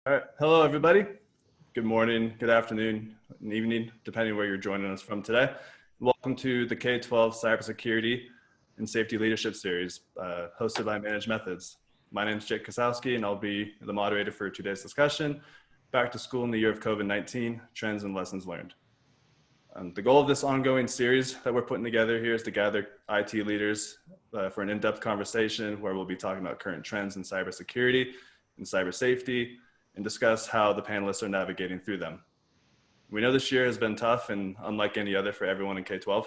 All right. Hello, everybody. Good morning, good afternoon, and evening, depending where you're joining us from today. Welcome to the K-12 Cybersecurity and Safety Leadership Series, hosted by Managed Methods. My name is Jake Kosowski, and I'll be the moderator for today's discussion, Back to School in the Year of COVID-19, Trends and Lessons Learned. The goal of this ongoing series that we're putting together here is to gather IT leaders for an in-depth conversation where we'll be talking about current trends in cybersecurity and cyber safety, and discuss how the panelists are navigating through them. We know this year has been tough and unlike any other for everyone in K-12.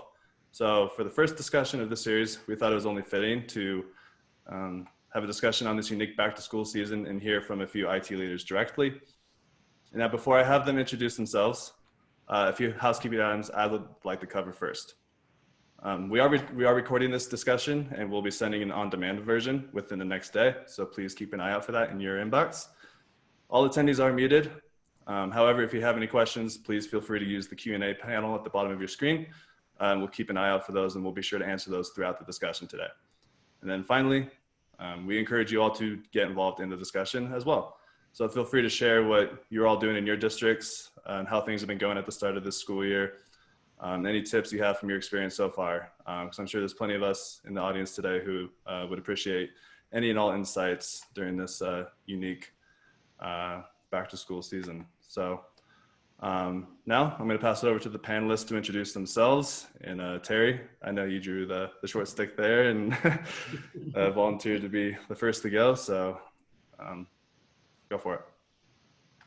So for the first discussion of the series, we thought it was only fitting to have a discussion on this unique back to school season and hear from a few IT leaders directly. And now before I have them introduce themselves, a few housekeeping items I would like to cover first. We are recording this discussion and we'll be sending an on-demand version within the next day. So please keep an eye out for that in your inbox. All attendees are muted. However, if you have any questions, please feel free to use the Q&A panel at the bottom of your screen. We'll keep an eye out for those and we'll be sure to answer those throughout the discussion today. And then finally, we encourage you all to get involved in the discussion as well. So feel free to share what you're all doing in your districts and how things have been going at the start of this school year. Any tips you have from your experience so far, because I'm sure there's plenty of us in the audience today who would appreciate any and all insights during this unique back to school season. So now I'm going to pass it over to the panelists to introduce themselves. And Terry, I know you drew the short stick there and volunteered to be the first to go. So go for it.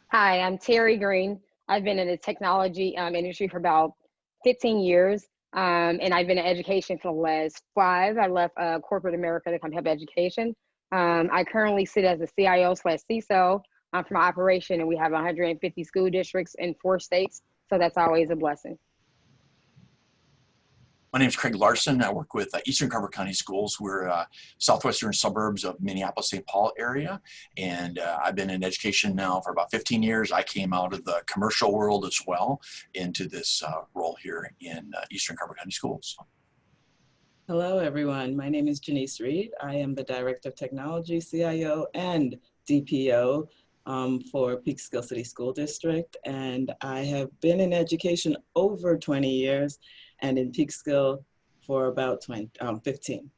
Hi, I'm Terry Green. I've been in the technology industry for about 15 years. And I've been in education for the last 5. I left corporate America to come help education. I currently sit as a CIO/CISO for my operation, and we have 150 school districts in 4 states. So that's always a blessing. My name is Craig Larson. I work with Eastern Carver County Schools. We're southwestern suburbs of Minneapolis-St. Paul area. And I've been in education now for about 15 years. I came out of the commercial world as well into this role here in Eastern Carver County Schools. Hello, everyone. My name is Janice Reed. I am the Director of Technology, CIO, and DPO for Peekskill City School District. And I have been in education over 20 years and in Peekskill for about 15.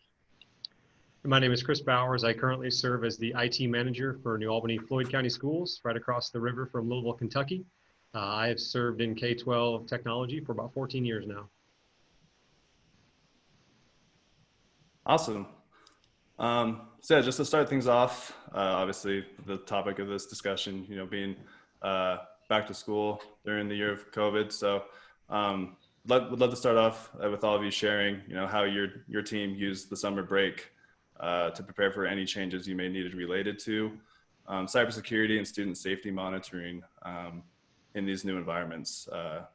My name is Chris Bowers. I currently serve as the IT manager for New Albany Floyd County Schools, right across the river from Louisville, Kentucky. I have served in K-12 technology for about 14 years now. Awesome. So yeah, just to start things off, obviously the topic of this discussion, being back to school during the year of COVID. So would love to start off with all of you sharing, how your team used the summer break to prepare for any changes you may need related to cybersecurity and student safety monitoring in these new environments,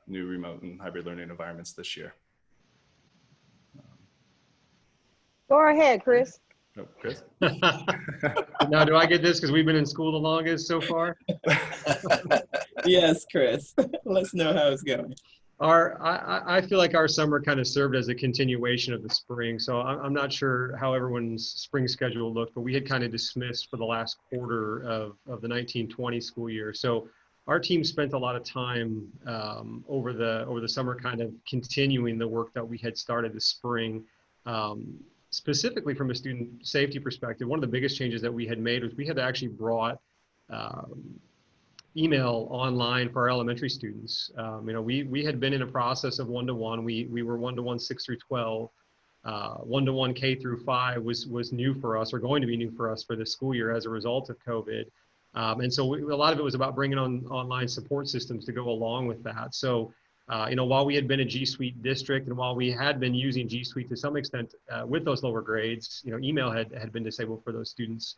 new remote and hybrid learning environments this year. Go ahead, Chris. Oh, Chris? Now, do I get this because we've been in school the longest so far? Yes, Chris. Let's know how it's going. I feel like our summer kind of served as a continuation of the spring. So I'm not sure how everyone's spring schedule looked, but we had kind of dismissed for the last quarter of the 1920 school year. So our team spent a lot of time over the summer kind of continuing the work that we had started this spring. Specifically from a student safety perspective, one of the biggest changes that we had made was we had actually brought email online for our elementary students. We had been in a process of one-to-one. We were one-to-one 6 through 12. One-to-one K through 5 was new for us, or going to be new for us for this school year as a result of COVID. And so a lot of it was about bringing on online support systems to go along with that. So while we had been a G Suite district and while we had been using G Suite to some extent with those lower grades, email had been disabled for those students.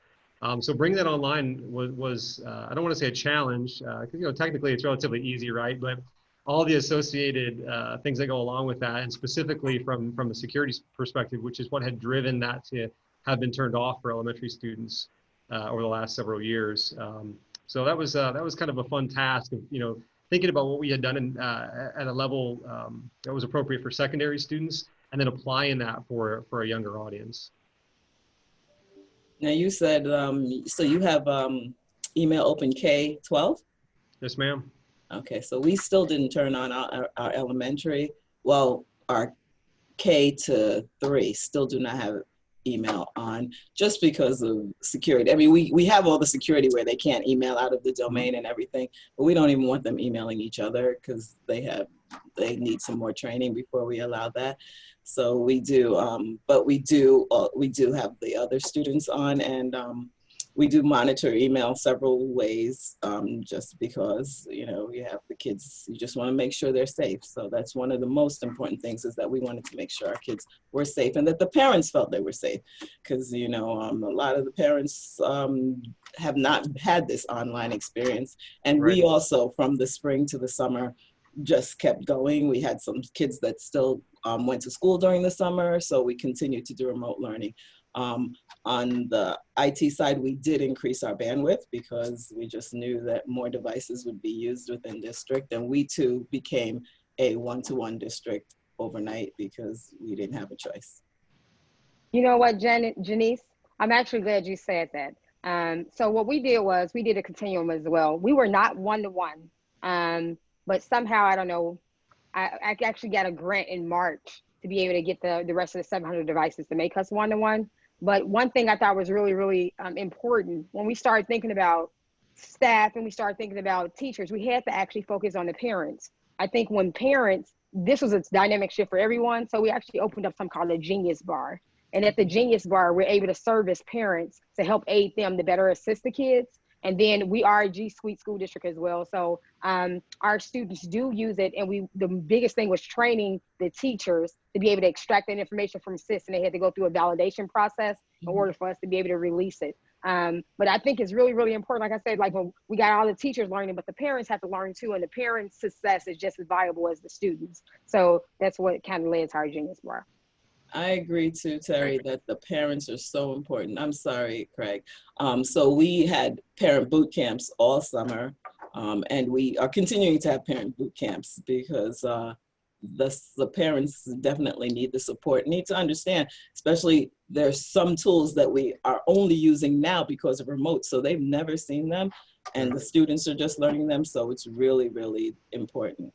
So bringing that online was I don't want to say a challenge, because technically it's relatively easy, right? But all the associated things that go along with that, and specifically from a security perspective, which is what had driven that to have been turned off for elementary students over the last several years. So that was kind of a fun task of thinking about what we had done at a level that was appropriate for secondary students, and then applying that for a younger audience. Now you said, so you have email open K-12? Yes, ma'am. Okay, so we still didn't turn on our elementary. Well, our K to 3 still do not have email on just because of security. I mean, we have all the security where they can't email out of the domain and everything, but we don't even want them emailing each other because they need some more training before we allow that. So we do, but we do have the other students on, and we do monitor email several ways, just because, you know, you have the kids, you just want to make sure they're safe. So that's one of the most important things, is that we wanted to make sure our kids were safe and that the parents felt they were safe. Because, you know, a lot of the parents have not had this online experience. And Right. we also, from the spring to the summer, just kept going. We had some kids that still went to school during the summer, so we continued to do remote learning. On the IT side, we did increase our bandwidth because we just knew that more devices would be used within district, and we too became a one-to-one district overnight because we didn't have a choice. You know what, Janice? I'm actually glad you said that. So what we did was we did a continuum as well. We were not one-to-one, but somehow, I don't know, I actually got a grant in March to be able to get the rest of the 700 devices to make us one-to-one. But one thing I thought was really, really important, when we started thinking about staff and we started thinking about teachers, we had to actually focus on the parents. I think when parents, this was a dynamic shift for everyone. So we actually opened up something called a Genius Bar. And at the Genius Bar, we're able to service parents to help aid them to better assist the kids. And then we are a G Suite school district as well. So our students do use it. And the biggest thing was training the teachers to be able to extract that information from SIS, and they had to go through a validation process in order for us to be able to release it. But I think it's really, really important. Like I said, like when we got all the teachers learning, but the parents have to learn too. And the parents' success is just as valuable as the students. So that's what kind of led to our Genius Bar. I agree too, Terry, that the parents are so important. I'm sorry, Craig. So we had parent boot camps all summer, and we are continuing to have parent boot camps because the parents definitely need the support, need to understand, especially there's some tools that we are only using now because of remote, so they've never seen them, and the students are just learning them, so it's really, really important.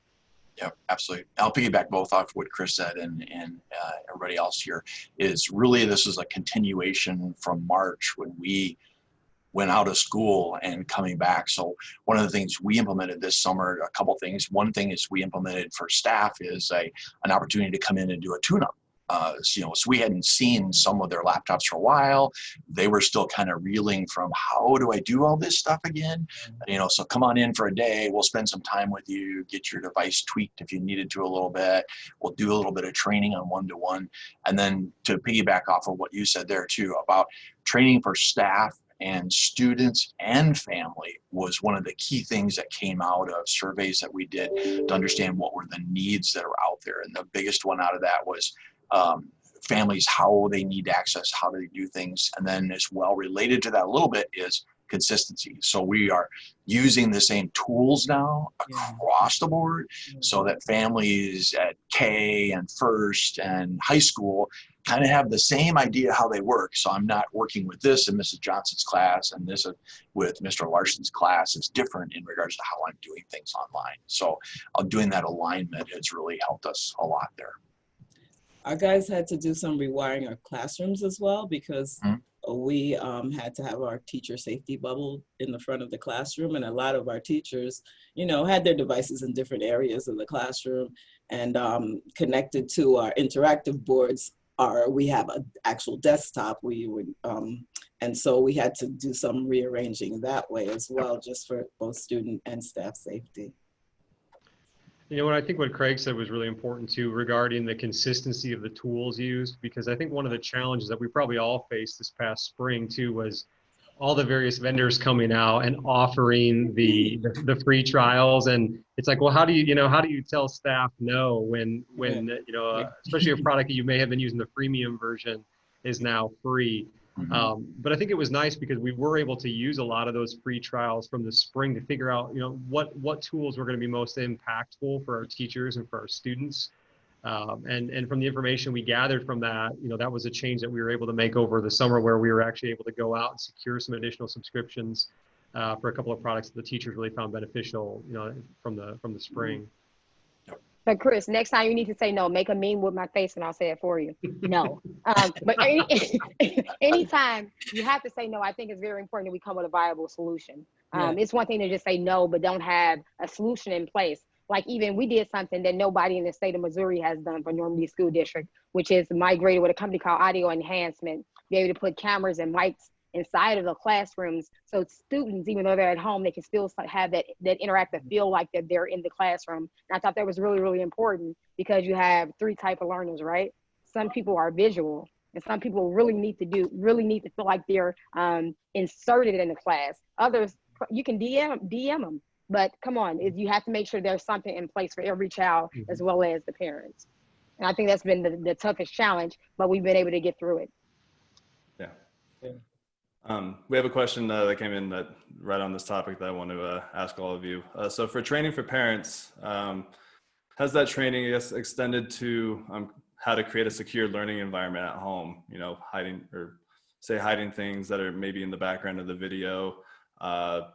Yeah, absolutely. I'll piggyback both off what Chris said and everybody else here. Is really, this is a continuation from March when we went out of school and coming back. So one of the things we implemented this summer, a couple things. One thing is we implemented for staff is an opportunity to come in and do a tune-up. So we hadn't seen some of their laptops for a while. They were still kind of reeling from, how do I do all this stuff again? So come on in for a day. We'll spend some time with you, get your device tweaked if you needed to a little bit. We'll do a little bit of training on one-to-one. And then to piggyback off of what you said there too about training for staff and students and family was one of the key things that came out of surveys that we did to understand what were the needs that are out there. And the biggest one out of that was families, how they need access, how do they do things. And then as well related to that a little bit is consistency. So we are using the same tools now across the board so that families at K and First and high school kind of have the same idea how they work. So I'm not working with this in Mrs. Johnson's class and this with Mr. Larson's class. It's different in regards to how I'm doing things online. So doing that alignment has really helped us a lot there. Our guys had to do some rewiring our classrooms as well because we had to have our teacher safety bubble in the front of the classroom. And a lot of our teachers, had their devices in different areas of the classroom and connected to our interactive boards. We have an actual desktop. And so we had to do some rearranging that way as well, just for both student and staff safety. What I think what Craig said was really important too regarding the consistency of the tools used, because I think one of the challenges that we probably all faced this past spring too was all the various vendors coming out and offering the free trials. And it's like, well, how do you tell staff no when especially a product that you may have been using the freemium version is now free. But I think it was nice because we were able to use a lot of those free trials from the spring to figure out, what tools were going to be most impactful for our teachers and for our students. And from the information we gathered from that, that was a change that we were able to make over the summer where we were actually able to go out and secure some additional subscriptions for a couple of products that the teachers really found beneficial, from the spring. But Chris, next time you need to say no, make a meme with my face and I'll say it for you. No. But anytime you have to say no, I think it's very important that we come with a viable solution. It's one thing to just say no, but don't have a solution in place. Like even we did something that nobody in the state of Missouri has done for Normandy School District, which is migrated with a company called Audio Enhancement, be able to put cameras and mics inside of the classrooms, so students, even though they're at home, they can still have that interactive feel like that they're in the classroom. And I thought that was really, really important, because you have three type of learners, right? Some people are visual, and some people really need to feel like they're inserted in the class. Others, you can DM them, but come on, you have to make sure there's something in place for every child, as well as the parents. And I think that's been the toughest challenge, but we've been able to get through it. Yeah. We have a question that came in that right on this topic that I want to ask all of you. So for training for parents, has that training, I guess, extended to how to create a secure learning environment at home? Hiding things that are maybe in the background of the video. A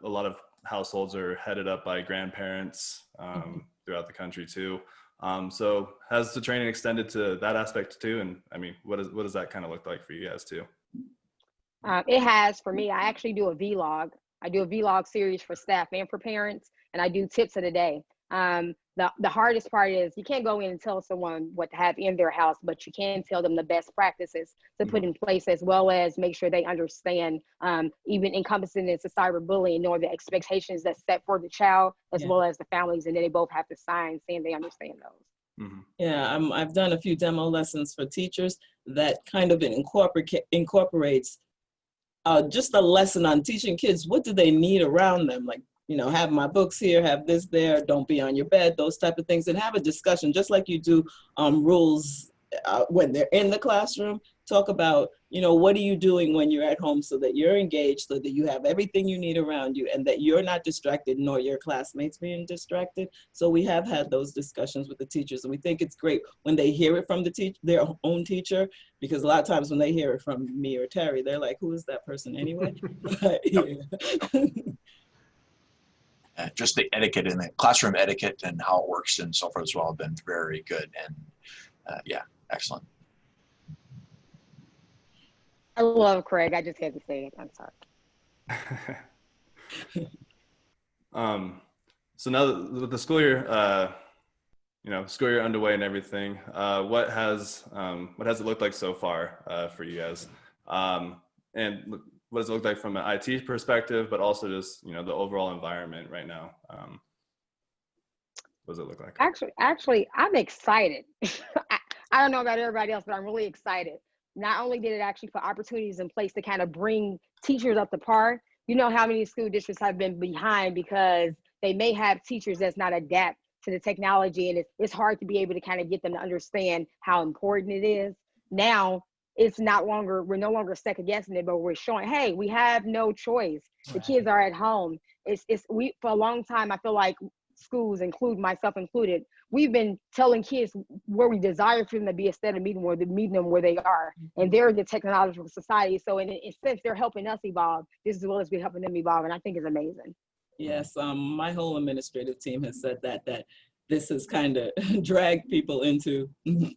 lot of households are headed up by grandparents throughout the country too. So has the training extended to that aspect too? And I mean, what does that kind of look like for you guys too? It has for me. I actually do a vlog. I do a vlog series for staff and for parents, and I do tips of the day. The hardest part is you can't go in and tell someone what to have in their house, but you can tell them the best practices to put in place, as well as make sure they understand, even encompassing into cyberbullying, knowing the expectations that's set for the child, as well as the families, and then they both have to sign saying they understand those. Yeah, I've done a few demo lessons for teachers that kind of incorporates just a lesson on teaching kids what do they need around them, like, have my books here, have this there, don't be on your bed, those type of things, and have a discussion just like you do rules when they're in the classroom. Talk about, what are you doing when you're at home so that you're engaged, so that you have everything you need around you and that you're not distracted, nor your classmates being distracted. So we have had those discussions with the teachers, and we think it's great when they hear it from their own teacher, because a lot of times when they hear it from me or Terry, they're like, who is that person anyway? But, just the etiquette and the classroom etiquette and how it works and so forth as well have been very good, and excellent. I love Craig. I just had to say it. I'm sorry. So now that with the school year, school year underway and everything, what has it looked like so far for you guys? And what does it look like from an IT perspective, but also just, the overall environment right now? What does it look like? Actually, I'm excited. I don't know about everybody else, but I'm really excited. Not only did it actually put opportunities in place to kind of bring teachers up to par. You know how many school districts have been behind because they may have teachers that's not adapt to the technology, and it's hard to be able to kind of get them to understand how important it is. Now, we're no longer second guessing it, but we're showing, hey, we have no choice. The kids are at home. We for a long time, I feel like schools, myself included, we've been telling kids where we desire for them to be instead of meeting them where they are. And they're the technological society. So in a sense, they're helping us evolve just as well as we're helping them evolve. And I think it's amazing. Yes, my whole administrative team has said that this has kind of dragged people into the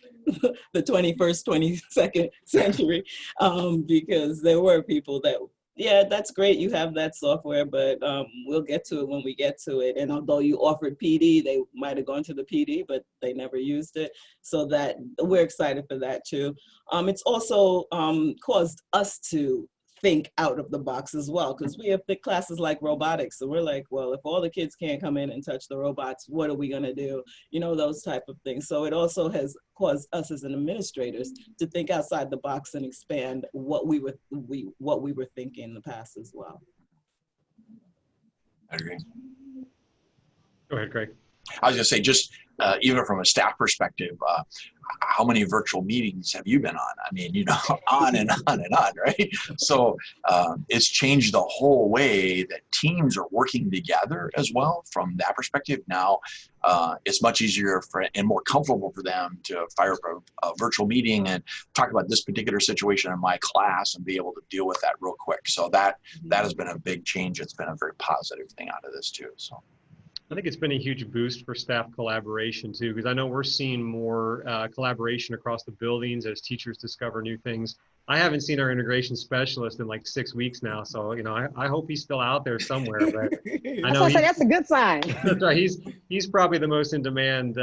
21st, 22nd century, because there were people that, yeah, that's great, you have that software, but we'll get to it when we get to it. And although you offered PD, they might have gone to the PD, but they never used it. So that we're excited for that too. It's also caused us to think out of the box as well, because we have thick classes like robotics, so we're like, well, if all the kids can't come in and touch the robots, what are we going to do, those type of things. So it also has caused us as an administrators to think outside the box and expand what we were thinking in the past as well. I agree. Go ahead, Craig. I was going to say, just even from a staff perspective, how many virtual meetings have you been on? I mean, you know, on and on and on, right? So it's changed the whole way that teams are working together as well. From that perspective, now it's much easier and more comfortable for them to fire up a virtual meeting and talk about this particular situation in my class and be able to deal with that real quick. So that has been a big change. It's been a very positive thing out of this too. So. I think it's been a huge boost for staff collaboration too, because I know we're seeing more collaboration across the buildings as teachers discover new things. I haven't seen our integration specialist in like 6 weeks now, so you know I hope he's still out there somewhere. But I know that's a good sign. That's right. He's probably the most in demand.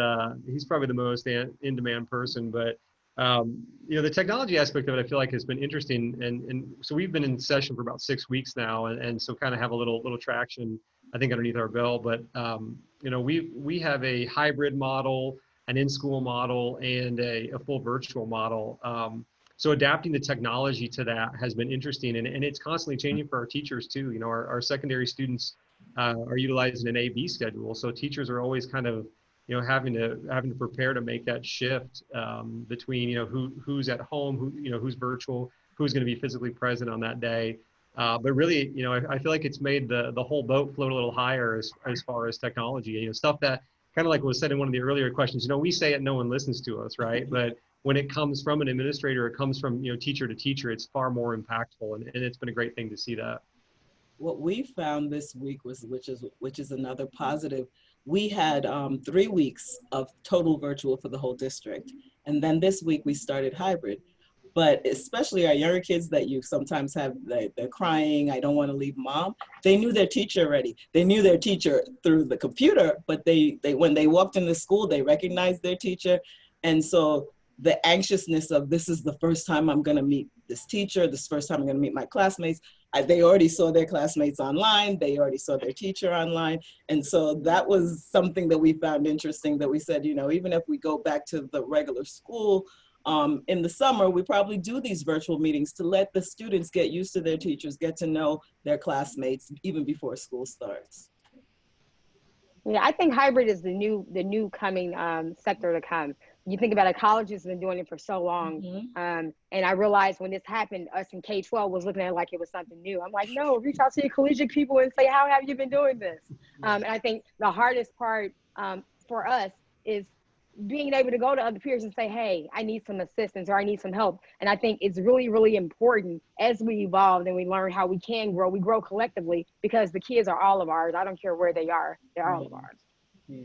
He's probably the most in demand person. But you know, the technology aspect of it, I feel like has been interesting. And so we've been in session for about 6 weeks now, and so kind of have a little traction, I think, underneath our belt. But you know, we have a hybrid model, an in-school model, and a full virtual model. So adapting the technology to that has been interesting, and it's constantly changing for our teachers too. You know, our secondary students are utilizing an A/B schedule, so teachers are always kind of, you know, having to prepare to make that shift between, you know, who's at home, who's virtual, who's going to be physically present on that day. But really, you know, I feel like it's made the whole boat float a little higher as far as technology. You know, stuff that kind of like was said in one of the earlier questions. You know, we say it, no one listens to us, right? But when it comes from an administrator, it comes from, you know, teacher to teacher, it's far more impactful, and it's been a great thing to see that. What we found this week which is another positive. We had 3 weeks of total virtual for the whole district, and then this week we started hybrid. But especially our younger kids that you sometimes have, they're crying, I don't want to leave mom. They knew their teacher already. They knew their teacher through the computer, but they when they walked into school, they recognized their teacher. And so the anxiousness of, this is the first time I'm going to meet this teacher, this first time I'm going to meet my classmates. They already saw their classmates online. They already saw their teacher online. And so that was something that we found interesting, that we said, you know, even if we go back to the regular school, in the summer, we probably do these virtual meetings to let the students get used to their teachers, get to know their classmates even before school starts. Yeah, I think hybrid is the new coming sector to come. You think about it, college has been doing it for so long. And I realized when this happened, us in K-12 was looking at it like it was something new. I'm like, no, reach out to your collegiate people and say, how have you been doing this? And I think the hardest part for us is being able to go to other peers and say, hey, I need some assistance or I need some help. And I think it's really, really important as we evolve and we learn how we can grow, we grow collectively, because the kids are all of ours. I don't care where they are, they're all of ours. Yeah.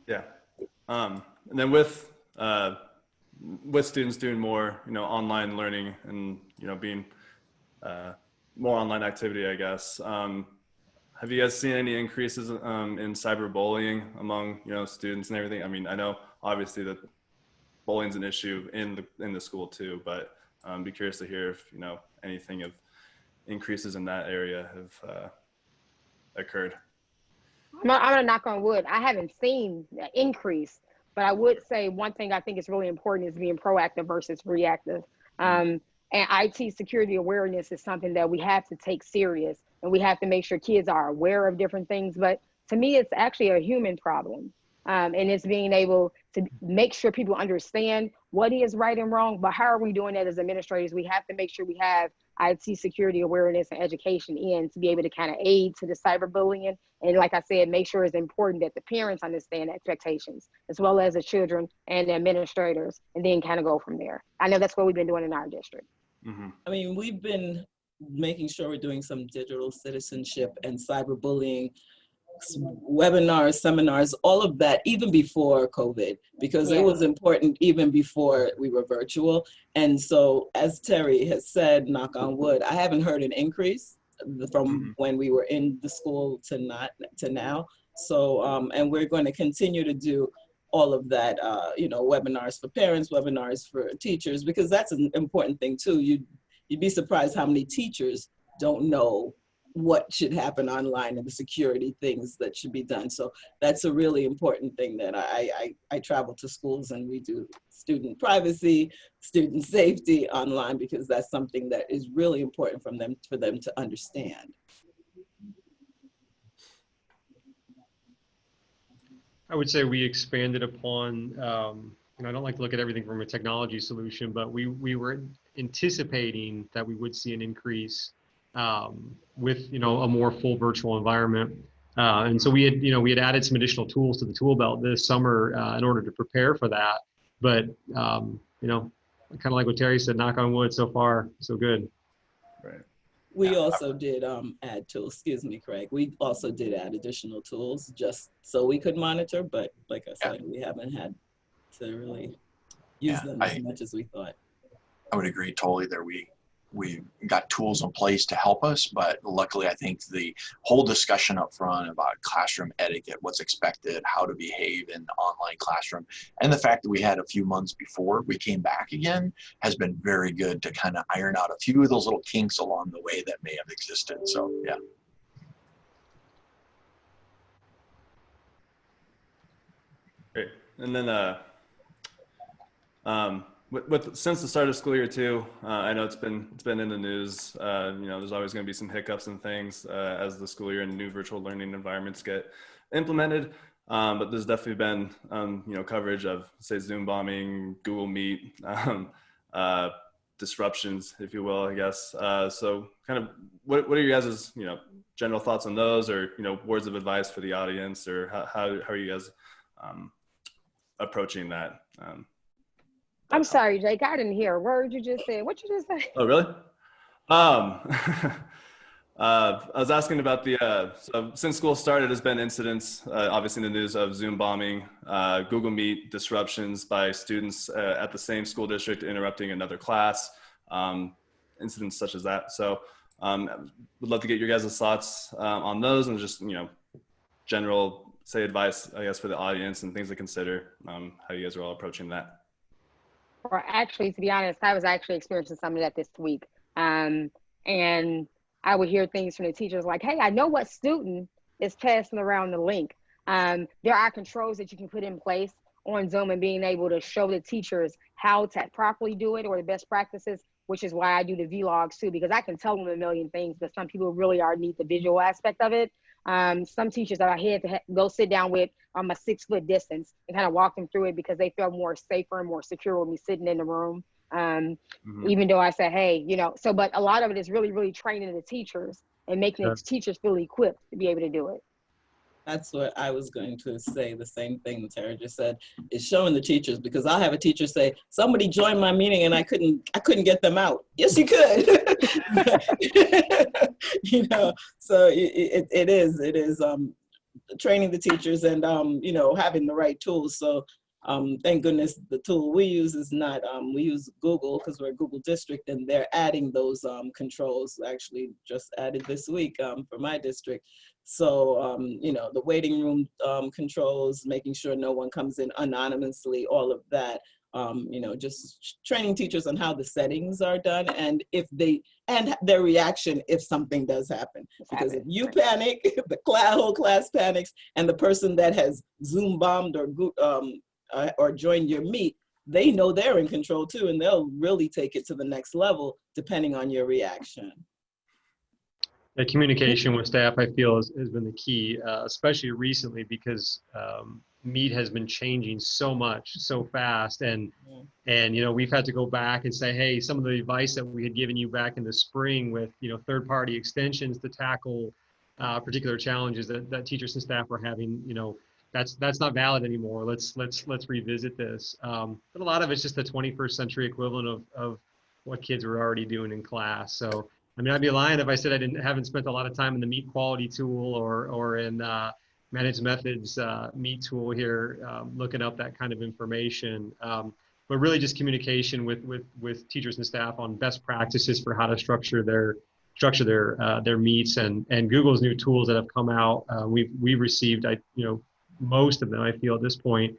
Yeah. And then with students doing more, you know, online learning and, you know, being more online activity, I guess, have you guys seen any increases in cyberbullying among, you know, students and everything? I mean, I know obviously that bullying's an issue in the school too, but be curious to hear if, you know, anything of increases in that area have occurred. I'm gonna knock on wood. I haven't seen an increase, but I would say one thing I think is really important is being proactive versus reactive. And IT security awareness is something that we have to take serious, and we have to make sure kids are aware of different things. But to me, it's actually a human problem. And it's being able to make sure people understand what is right and wrong, but how are we doing that as administrators? We have to make sure we have IT security awareness and education in to be able to kind of aid to the cyberbullying. And like I said, make sure it's important that the parents understand expectations as well as the children and the administrators, and then kind of go from there. I know that's what we've been doing in our district. I mean, we've been making sure we're doing some digital citizenship and cyberbullying webinars, seminars, all of that, even before COVID, because it was important even before we were virtual. And so, as Terry has said, knock on wood, I haven't heard an increase from when we were in the school to now. So, and we're going to continue to do all of that, you know, webinars for parents, webinars for teachers, because that's an important thing too. You'd be surprised how many teachers don't know what should happen online and the security things that should be done. So that's a really important thing that I travel to schools and we do student privacy, student safety online, because that's something that is really important for them to understand. I would say we expanded upon, and I don't like to look at everything from a technology solution, but we were anticipating that we would see an increase with, a more full virtual environment. And so we had added some additional tools to the tool belt this summer in order to prepare for that. But, kind of like what Terry said, knock on wood, so far, so good. Right. We also did add tools, excuse me, Craig. We also did add additional tools just so we could monitor, but like I said, we haven't had to really use them as much as we thought. I would agree totally there. We got tools in place to help us, but luckily I think the whole discussion up front about classroom etiquette, what's expected, how to behave in the online classroom, and the fact that we had a few months before we came back again has been very good to kind of iron out a few of those little kinks along the way that may have existed. So yeah. Great. And then since the start of school year too, I know it's been in the news. There's always going to be some hiccups and things as the school year and new virtual learning environments get implemented. But there's definitely been coverage of, say, Zoom bombing, Google Meet, disruptions, if you will, I guess. So kind of what are you guys' general thoughts on those, or words of advice for the audience, or how are you guys approaching that? I'm sorry, Jake, I didn't hear a word you just said. What you just say? Oh, really? I was asking about so since school started, there's been incidents, obviously in the news, of Zoom bombing, Google Meet disruptions by students at the same school district interrupting another class, incidents such as that. So would love to get your guys' thoughts on those, and just, general, say, advice, I guess, for the audience and things to consider, how you guys are all approaching that. Or actually, to be honest, I was actually experiencing some of that this week. And I would hear things from the teachers like, hey, I know what student is passing around the link. There are controls that you can put in place on Zoom, and being able to show the teachers how to properly do it, or the best practices, which is why I do the vlogs too, because I can tell them a million things, but some people really need the visual aspect of it. Some teachers that I had to go sit down with a 6-foot distance and kind of walk them through it, because they felt more safer and more secure with me sitting in the room. Even though I said, hey, but a lot of it is really, really training the teachers and making the teachers feel equipped to be able to do it. That's what I was going to say. The same thing that Tara just said is showing the teachers, because I'll have a teacher say, somebody joined my meeting and I couldn't get them out. Yes, you could. So it is training the teachers and having the right tools. So thank goodness the tool we use is not, we use Google, because we're a Google district, and they're adding those controls, actually just added this week for my district. So, the waiting room controls, making sure no one comes in anonymously, all of that, just training teachers on how the settings are done, and and their reaction if something does happen. Because if you panic, the whole class panics, and the person that has Zoom bombed or joined your meet, they know they're in control too, and they'll really take it to the next level depending on your reaction. The communication with staff, I feel, has been the key, especially recently, because Meet has been changing so much, so fast, and we've had to go back and say, hey, some of the advice that we had given you back in the spring with third-party extensions to tackle particular challenges that teachers and staff are having, that's not valid anymore. Let's revisit this. But a lot of it's just the 21st century equivalent of what kids were already doing in class. So, I mean, I'd be lying if I said I haven't spent a lot of time in the Meet quality tool or in Managed Methods Meet tool here, looking up that kind of information. But really just communication with teachers and staff on best practices for how to structure their meets, and Google's new tools that have come out. We've received, most of them, I feel, at this point,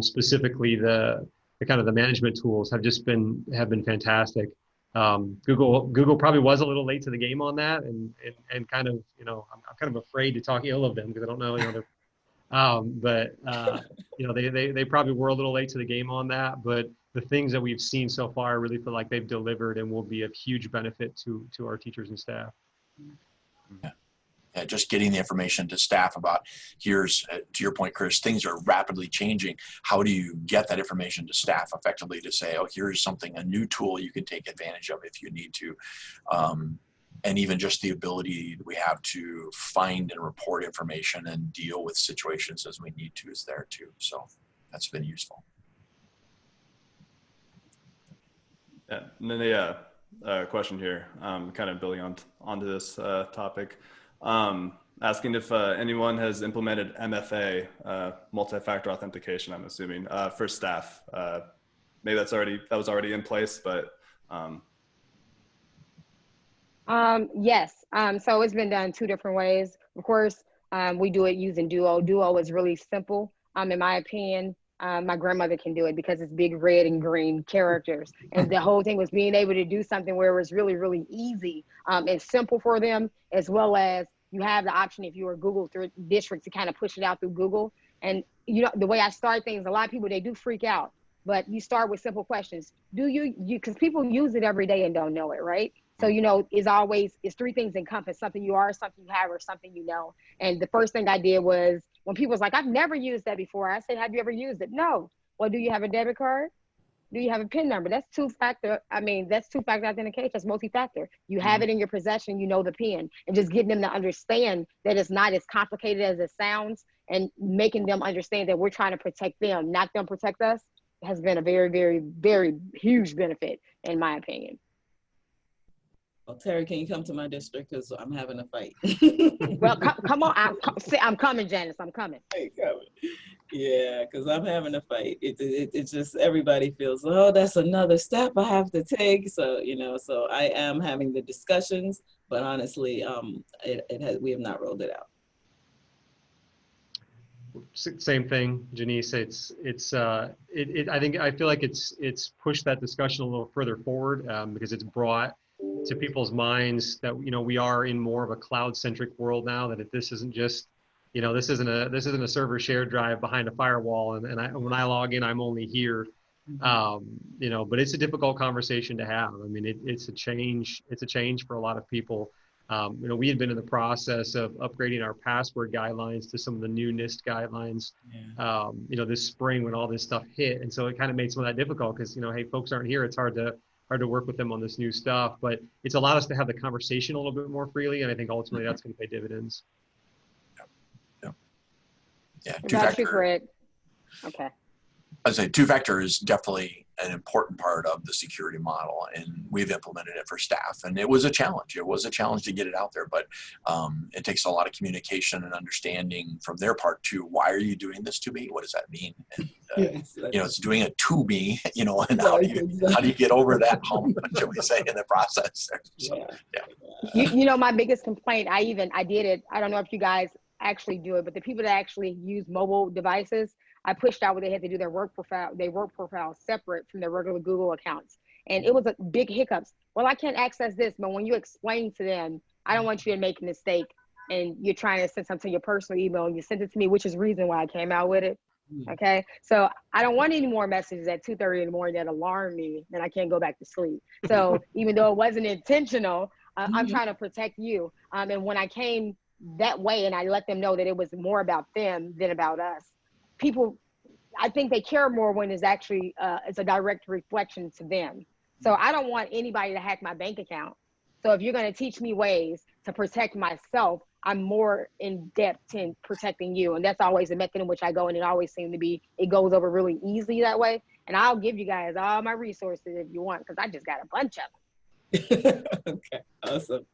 specifically the kind of the management tools have been fantastic. Google probably was a little late to the game on that, and kind of, I'm kind of afraid to talk ill of them, because I don't know, they probably were a little late to the game on that, but the things that we've seen so far, I really feel like they've delivered and will be of huge benefit to our teachers and staff. Yeah. just getting the information to staff about here's, to your point, Chris, things are rapidly changing. How do you get that information to staff effectively to say, oh, here's something, a new tool you can take advantage of if you need to. And even just the ability we have to find and report information and deal with situations as we need to is there too. So that's been useful. Yeah, and then a question here, kind of building onto this topic, asking if anyone has implemented MFA, multi-factor authentication, I'm assuming, for staff. Maybe that was already in place, but yes. So it's been done two different ways. Of course, we do it using Duo. Duo is really simple. In my opinion, my grandmother can do it because it's big red and green characters. And the whole thing was being able to do something where it was really, really easy and simple for them, as well as you have the option if you were Google through district to kind of push it out through Google. And you know, the way I start things, a lot of people, they do freak out, but you start with simple questions. Do you, because people use it every day and don't know it, right? So, you know, it's three things encompass: something you are, something you have, or something you know. And the first thing I did was, when people was like, I've never used that before, I said, have you ever used it? No. Well, do you have a debit card? Do you have a PIN number? That's two-factor. I mean, that's two-factor authentication. That's multi-factor. You have it in your possession, you know the PIN. And just getting them to understand that it's not as complicated as it sounds, and making them understand that we're trying to protect them, not them protect us, has been a very, very, very huge benefit, in my opinion. Well, Terry, can you come to my district? Because I'm having a fight. Well, come on. I'm coming, Janice. I'm coming. Yeah, because I'm having a fight. It's just everybody feels, oh, that's another step I have to take. So, you know, so I am having the discussions, but honestly, we have not rolled it out. Same thing, Janice. I feel like it's pushed that discussion a little further forward because it's brought to people's minds that, you know, we are in more of a cloud-centric world now, that this isn't just, you know, this isn't a server shared drive behind a firewall, and when I log in, I'm only here. You know, but it's a difficult conversation to have. I mean, it's a change for a lot of people. You know, we had been in the process of upgrading our password guidelines to some of the new NIST guidelines, you know, this spring when all this stuff hit. And so it kind of made some of that difficult because, you know, hey, folks aren't here. It's hard to work with them on this new stuff, but it's allowed us to have the conversation a little bit more freely. And I think ultimately that's going to pay dividends. Yeah. Two-factor. Okay. I say two-factor is definitely an important part of the security model, and we've implemented it for staff. And it was a challenge. It was a challenge to get it out there, but it takes a lot of communication and understanding from their part too. Why are you doing this to me? What does that mean? And, you know, it's doing it to me. You know, and how do you get over that hump? Shall we say in the process? So, You know, my biggest complaint. I did it. I don't know if you guys actually do it, but the people that actually use mobile devices, I pushed out where they had to do their work profile separate from their regular Google accounts. And it was a big hiccups. Well, I can't access this, but when you explain to them, I don't want you to make a mistake, and you're trying to send something to your personal email and you send it to me, which is the reason why I came out with it. Okay. So I don't want any more messages at 2:30 in the morning that alarm me, then I can't go back to sleep. So even though it wasn't intentional, I'm trying to protect you. And when I came that way and I let them know that it was more about them than about us, people, I think they care more when it's actually it's a direct reflection to them. So I don't want anybody to hack my bank account. So if you're going to teach me ways to protect myself, I'm more in depth in protecting you. And that's always the method in which I go. And it always seems to be, it goes over really easily that way. And I'll give you guys all my resources if you want, because I just got a bunch of them. Okay, awesome.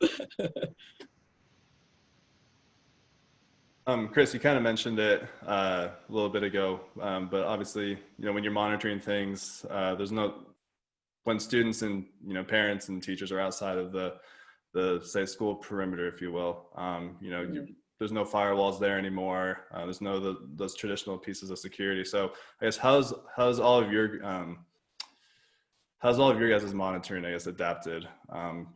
Chris, you kind of mentioned it a little bit ago, but obviously, you know, when you're monitoring things, when students and, you know, parents and teachers are outside of the say school perimeter, if you will, you know, there's no firewalls there anymore. There's those traditional pieces of security. So I guess how's all of your guys' monitoring, I guess, adapted,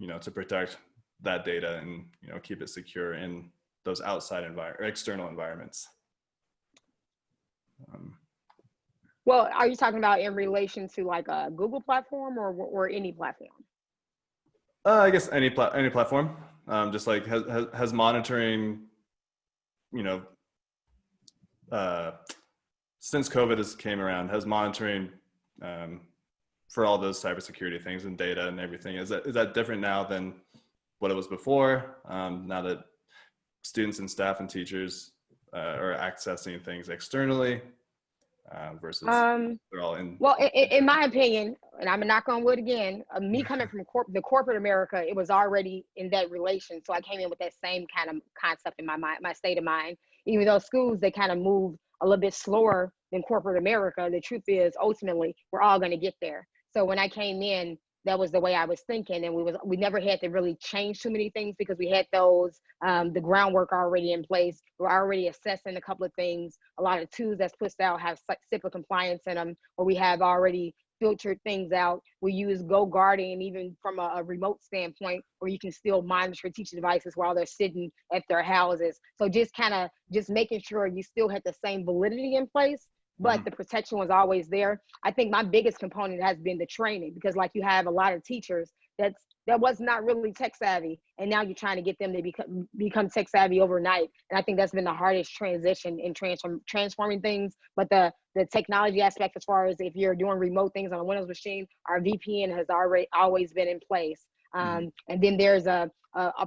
you know, to protect that data and, you know, keep it secure in those outside external environments? Well, are you talking about in relation to like a Google platform or any platform? I guess any platform. Just like has monitoring, you know, since COVID has came around, has monitoring for all those cybersecurity things and data and everything, is that different now than what it was before? Now that students and staff and teachers are accessing things externally versus they're all in. Well, in my opinion, and I'm gonna knock on wood again, me coming from the corporate America, it was already in that relation. So I came in with that same kind of concept in my mind, my state of mind. Even though schools, they kind of move a little bit slower than corporate America, the truth is ultimately we're all gonna get there. So when I came in, that was the way I was thinking, and we never had to really change too many things because we had those the groundwork already in place. We're already assessing a couple of things. A lot of tools that's pushed out have HIPAA compliance in them, or we have already filtered things out. We use Go Guardian even from a remote standpoint, where you can still monitor teacher devices while they're sitting at their houses. So just making sure you still had the same validity in place, but the protection was always there. I think my biggest component has been the training, because like you have a lot of teachers that was not really tech savvy, and now you're trying to get them to become tech savvy overnight. And I think that's been the hardest transition in transforming things. But the technology aspect, as far as if you're doing remote things on a Windows machine, our VPN has always been in place. And then there's a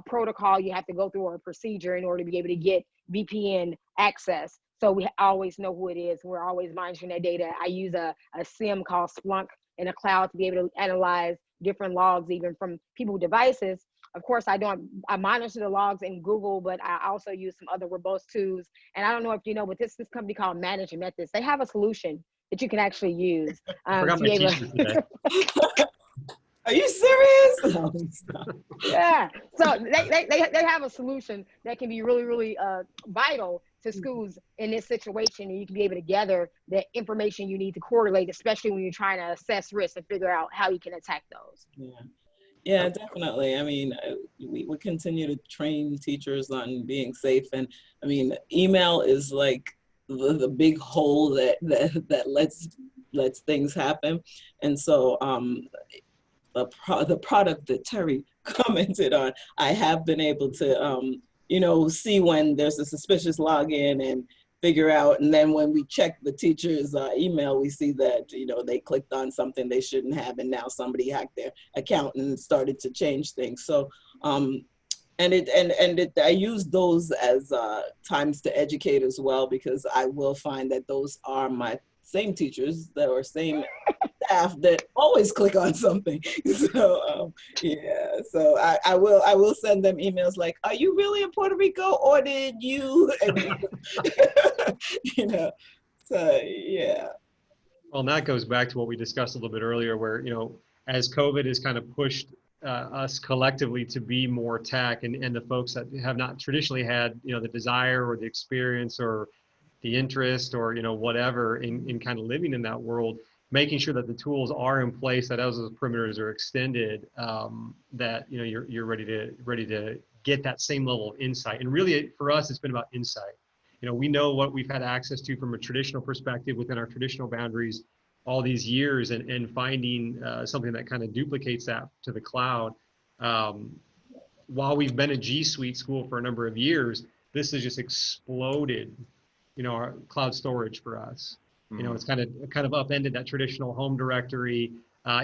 protocol you have to go through, or a procedure, in order to be able to get VPN access. So we always know who it is. We're always monitoring that data. I use a SIM called Splunk in a cloud to be able to analyze different logs, even from people's devices. Of course, I monitor the logs in Google, but I also use some other robust tools. And I don't know if you know, but this company called Managing Methods, they have a solution that you can actually use. Forgot my t-shirt today. Are you serious? No, yeah. So they have a solution that can be really, really vital to schools in this situation, and you can be able to gather the information you need to correlate, especially when you're trying to assess risks and figure out how you can attack those. Yeah, definitely. I mean, we continue to train teachers on being safe, and I mean, email is like the big hole that lets things happen, and so the product that Terry commented on, I have been able to see when there's a suspicious login and figure out, and then when we check the teacher's email, we see that they clicked on something they shouldn't have, and now somebody hacked their account and started to change things. So I use those as times to educate as well, because I will find that those are my same teachers that are same staff that always click on something. So so I will send them emails like, are you really in Puerto Rico, or did you so yeah. Well, and that goes back to what we discussed a little bit earlier, where as COVID has kind of pushed us collectively to be more tech, and the folks that have not traditionally had the desire or the experience or the interest or whatever in kind of living in that world, making sure that the tools are in place, that as those perimeters are extended, that you're ready to get that same level of insight. And really, for us, it's been about insight. We know what we've had access to from a traditional perspective within our traditional boundaries all these years, and finding something that kind of duplicates that to the cloud. While we've been a G Suite school for a number of years, this has just exploded our cloud storage for us. It's kind of upended that traditional home directory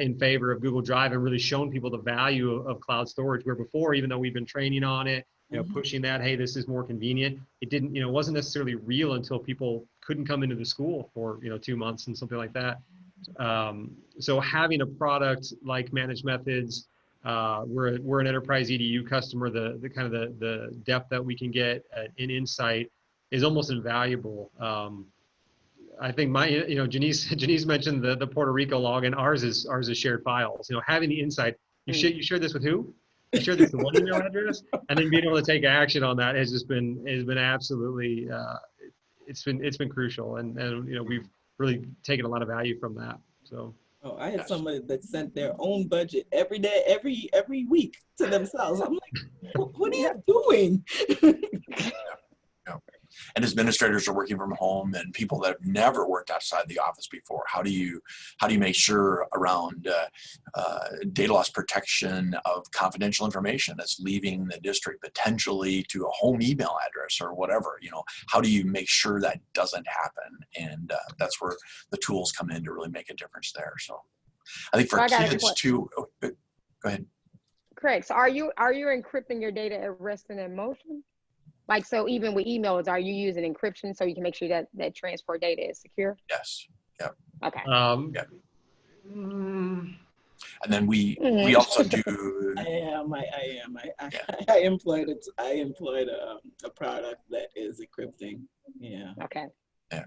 in favor of Google Drive, and really shown people the value of cloud storage, where before, even though we've been training on it, pushing that, hey, this is more convenient, it didn't, wasn't necessarily real until people couldn't come into the school for 2 months and something like that. So having a product like Managed Methods, we're an enterprise EDU customer, the kind of the depth that we can get in insight is almost invaluable. I think Janice mentioned the Puerto Rico log, and ours is shared files. Having the insight, you share this with who? You share this with one email address, and then being able to take action on that has been absolutely it's been crucial, and we've really taken a lot of value from that. So. Oh, I had somebody that sent their own budget every day, every week to themselves. I'm like, what are you doing? And administrators are working from home, and people that have never worked outside the office before. How do you make sure around data loss protection of confidential information that's leaving the district potentially to a home email address or whatever? How do you make sure that doesn't happen? And that's where the tools come in to really make a difference there. So I think for kids too. Oh, go ahead. Correct. So are you encrypting your data at rest and in motion? Like, so even with emails, are you using encryption so you can make sure that transport data is secure? Yes. Yep. Okay. Yep. And then we also do. I am. I employed a product that is encrypting. Yeah. Okay. Yeah.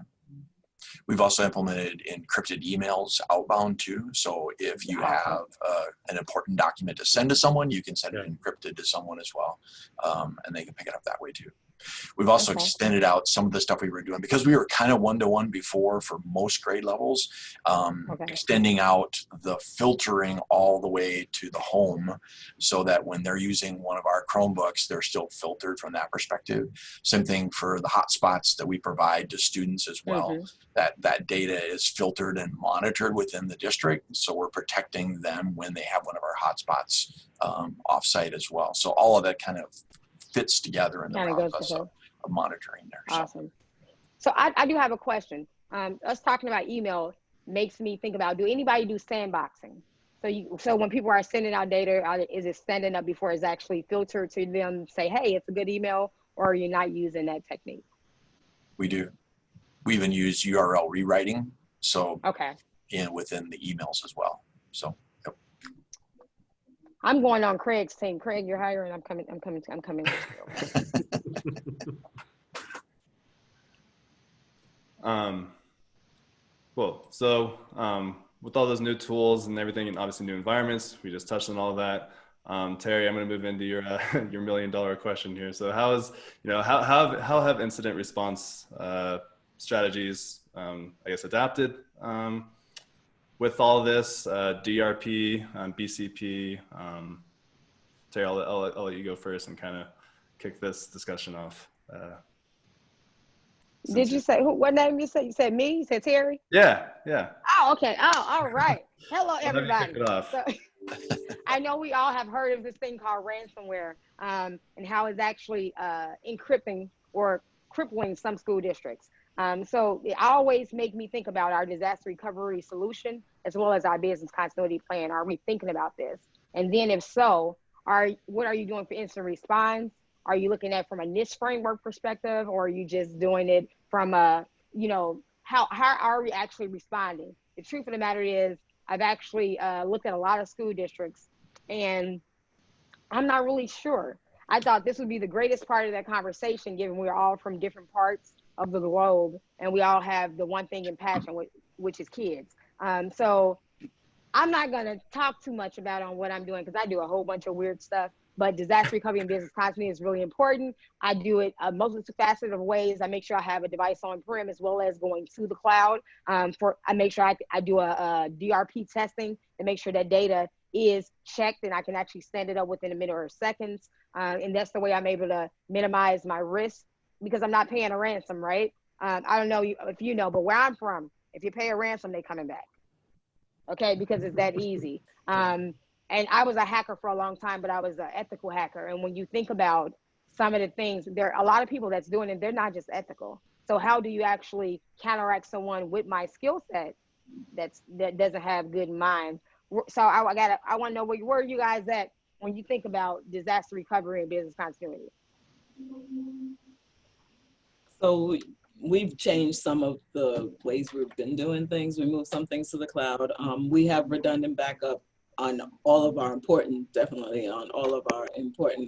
We've also implemented encrypted emails outbound too. So if you have an important document to send to someone, you can send it encrypted to someone as well, and they can pick it up that way too. We've also extended out some of the stuff we were doing because we were kind of one-to-one before for most grade levels, extending out the filtering all the way to the home so that when they're using one of our Chromebooks, they're still filtered from that perspective. Same thing for the hotspots that we provide to students as well. That data is filtered and monitored within the district. So we're protecting them when they have one of our hotspots offsite as well. So all of that kind of fits together in the process of monitoring there. Awesome. So I do have a question. Us talking about email makes me think about, do anybody do sandboxing? So when people are sending out data, is it standing up before it's actually filtered to them, say, hey, it's a good email, or are you not using that technique? We do. We even use URL rewriting. So within the emails as well. So I'm going on Craig's team. Craig, you're hiring. I'm coming. Cool. So with all those new tools and everything, and obviously new environments, we just touched on all of that. Terry, I'm going to move into your your $1 million question here. So how have incident response strategies, I guess, adapted with all this DRP, BCP? Terry, I'll let you go first and kind of kick this discussion off. Did you say what name you said? You said me? You said Terry? Yeah. Oh, okay. Oh, all right. Hello, everybody. So, I know we all have heard of this thing called ransomware, and how it's actually encrypting or crippling some school districts. So it always make me think about our disaster recovery solution as well as our business continuity plan. Are we thinking about this? And then if so, what are you doing for instant response? Are you looking at from a NIST framework perspective, or are you just doing it from a, how are we actually responding? The truth of the matter is, I've actually looked at a lot of school districts, and I'm not really sure. I thought this would be the greatest part of that conversation, given we're all from different parts of the globe, and we all have the one thing in passion, which is kids. So I'm not gonna talk too much about on what I'm doing, because I do a whole bunch of weird stuff, but disaster recovery and business continuity is really important. I do it multifaceted of ways. I make sure I have a device on-prem as well as going to the cloud. I make sure I do a DRP testing to make sure that data is checked and I can actually stand it up within a minute or seconds. And that's the way I'm able to minimize my risk, because I'm not paying a ransom, right? I don't know if you know, but where I'm from, if you pay a ransom, they coming back. Okay, because it's that easy. And I was a hacker for a long time, but I was an ethical hacker. And when you think about some of the things, there are a lot of people that's doing it, they're not just ethical. So how do you actually counteract someone with my skill set that doesn't have good mind? So I want to know where are you guys at when you think about disaster recovery and business continuity? So we've changed some of the ways we've been doing things. We moved some things to the cloud. We have redundant backup on all of our important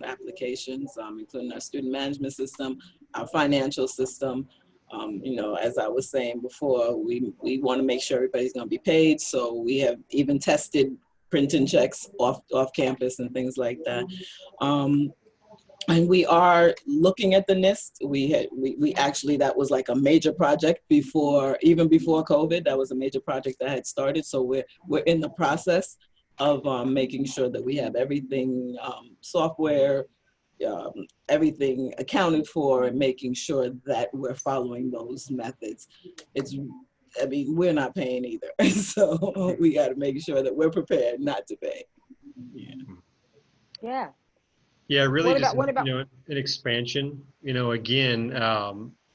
applications, including our student management system, our financial system. As I was saying before, we want to make sure everybody's going to be paid. So we have even tested printing checks off campus and things like that. And we are looking at the NIST. We actually, that was like a major project even before COVID. That was a major project that had started. So we're in the process of making sure that we have everything, software, everything accounted for and making sure that we're following those methods. I mean, we're not paying either. So we got to make sure that we're prepared not to pay. Yeah. Yeah, really What about an expansion, again,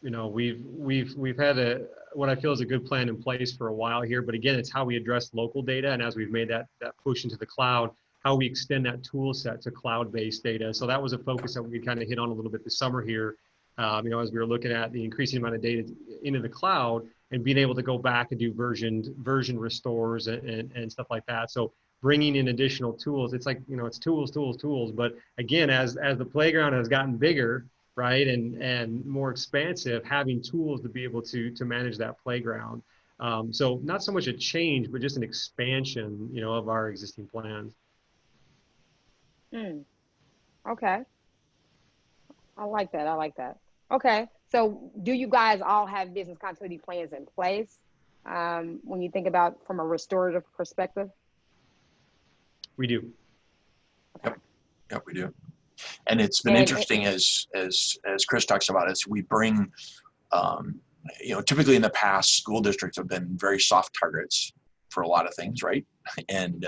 we've had what I feel is a good plan in place for a while here, but again, it's how we address local data. And as we've made that push into the cloud, how we extend that tool set to cloud-based data. So that was a focus that we kind of hit on a little bit this summer here, as we were looking at the increasing amount of data into the cloud and being able to go back and do version restores and stuff like that. So bringing in additional tools, it's like, it's tools. But again, as the playground has gotten bigger, right, and more expansive, having tools to be able to manage that playground. So not so much a change, but just an expansion, of our existing plans. Okay. I like that. Okay. So do you guys all have business continuity plans in place when you think about from a restorative perspective? We do. Yep, we do. And it's been interesting as Chris talks about, as we bring, typically in the past, school districts have been very soft targets for a lot of things, right? And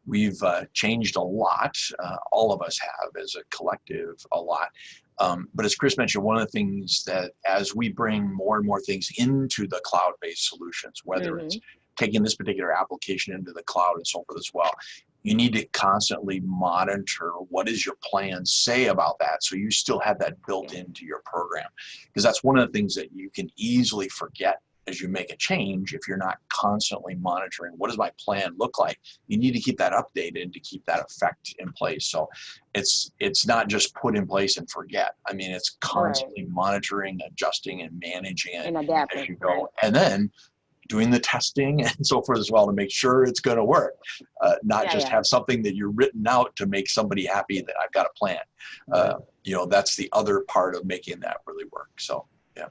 we've changed a lot. All of us have, as a collective, a lot. But as Chris mentioned, one of the things that as we bring more and more things into the cloud-based solutions, whether it's taking this particular application into the cloud and so forth as well, you need to constantly monitor what does your plan say about that, so you still have that built into your program. Because that's one of the things that you can easily forget as you make a change if you're not constantly monitoring what does my plan look like. You need to keep that updated to keep that effect in place. So it's not just put in place and forget. I mean, it's constantly monitoring, adjusting, and managing it and adapting as you go. And then doing the testing and so forth as well to make sure it's going to work, not just have something that you're written out to make somebody happy that I've got a plan. That's the other part of making that really work. So, yeah.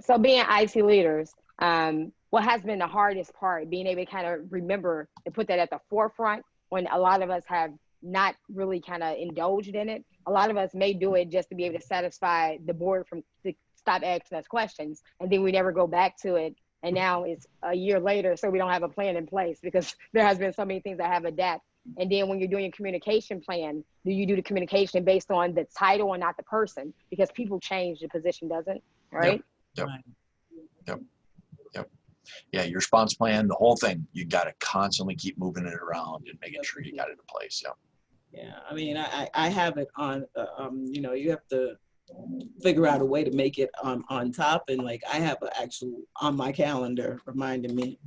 So being IT leaders, what has been the hardest part, being able to kind of remember and put that at the forefront when a lot of us have not really kind of indulged in it? A lot of us may do it just to be able to satisfy the board to stop asking us questions, and then we never go back to it. And now it's a year later, so we don't have a plan in place because there has been so many things that have adapted. And then when you're doing a communication plan, do you do the communication based on the title and not the person? Because people change, the position doesn't, right? Yep. Yeah, your response plan, the whole thing, you got to constantly keep moving it around and making sure you got it in place. Yeah, I mean, I have it on, you have to figure out a way to make it on top, and like I have an actual on my calendar reminding me,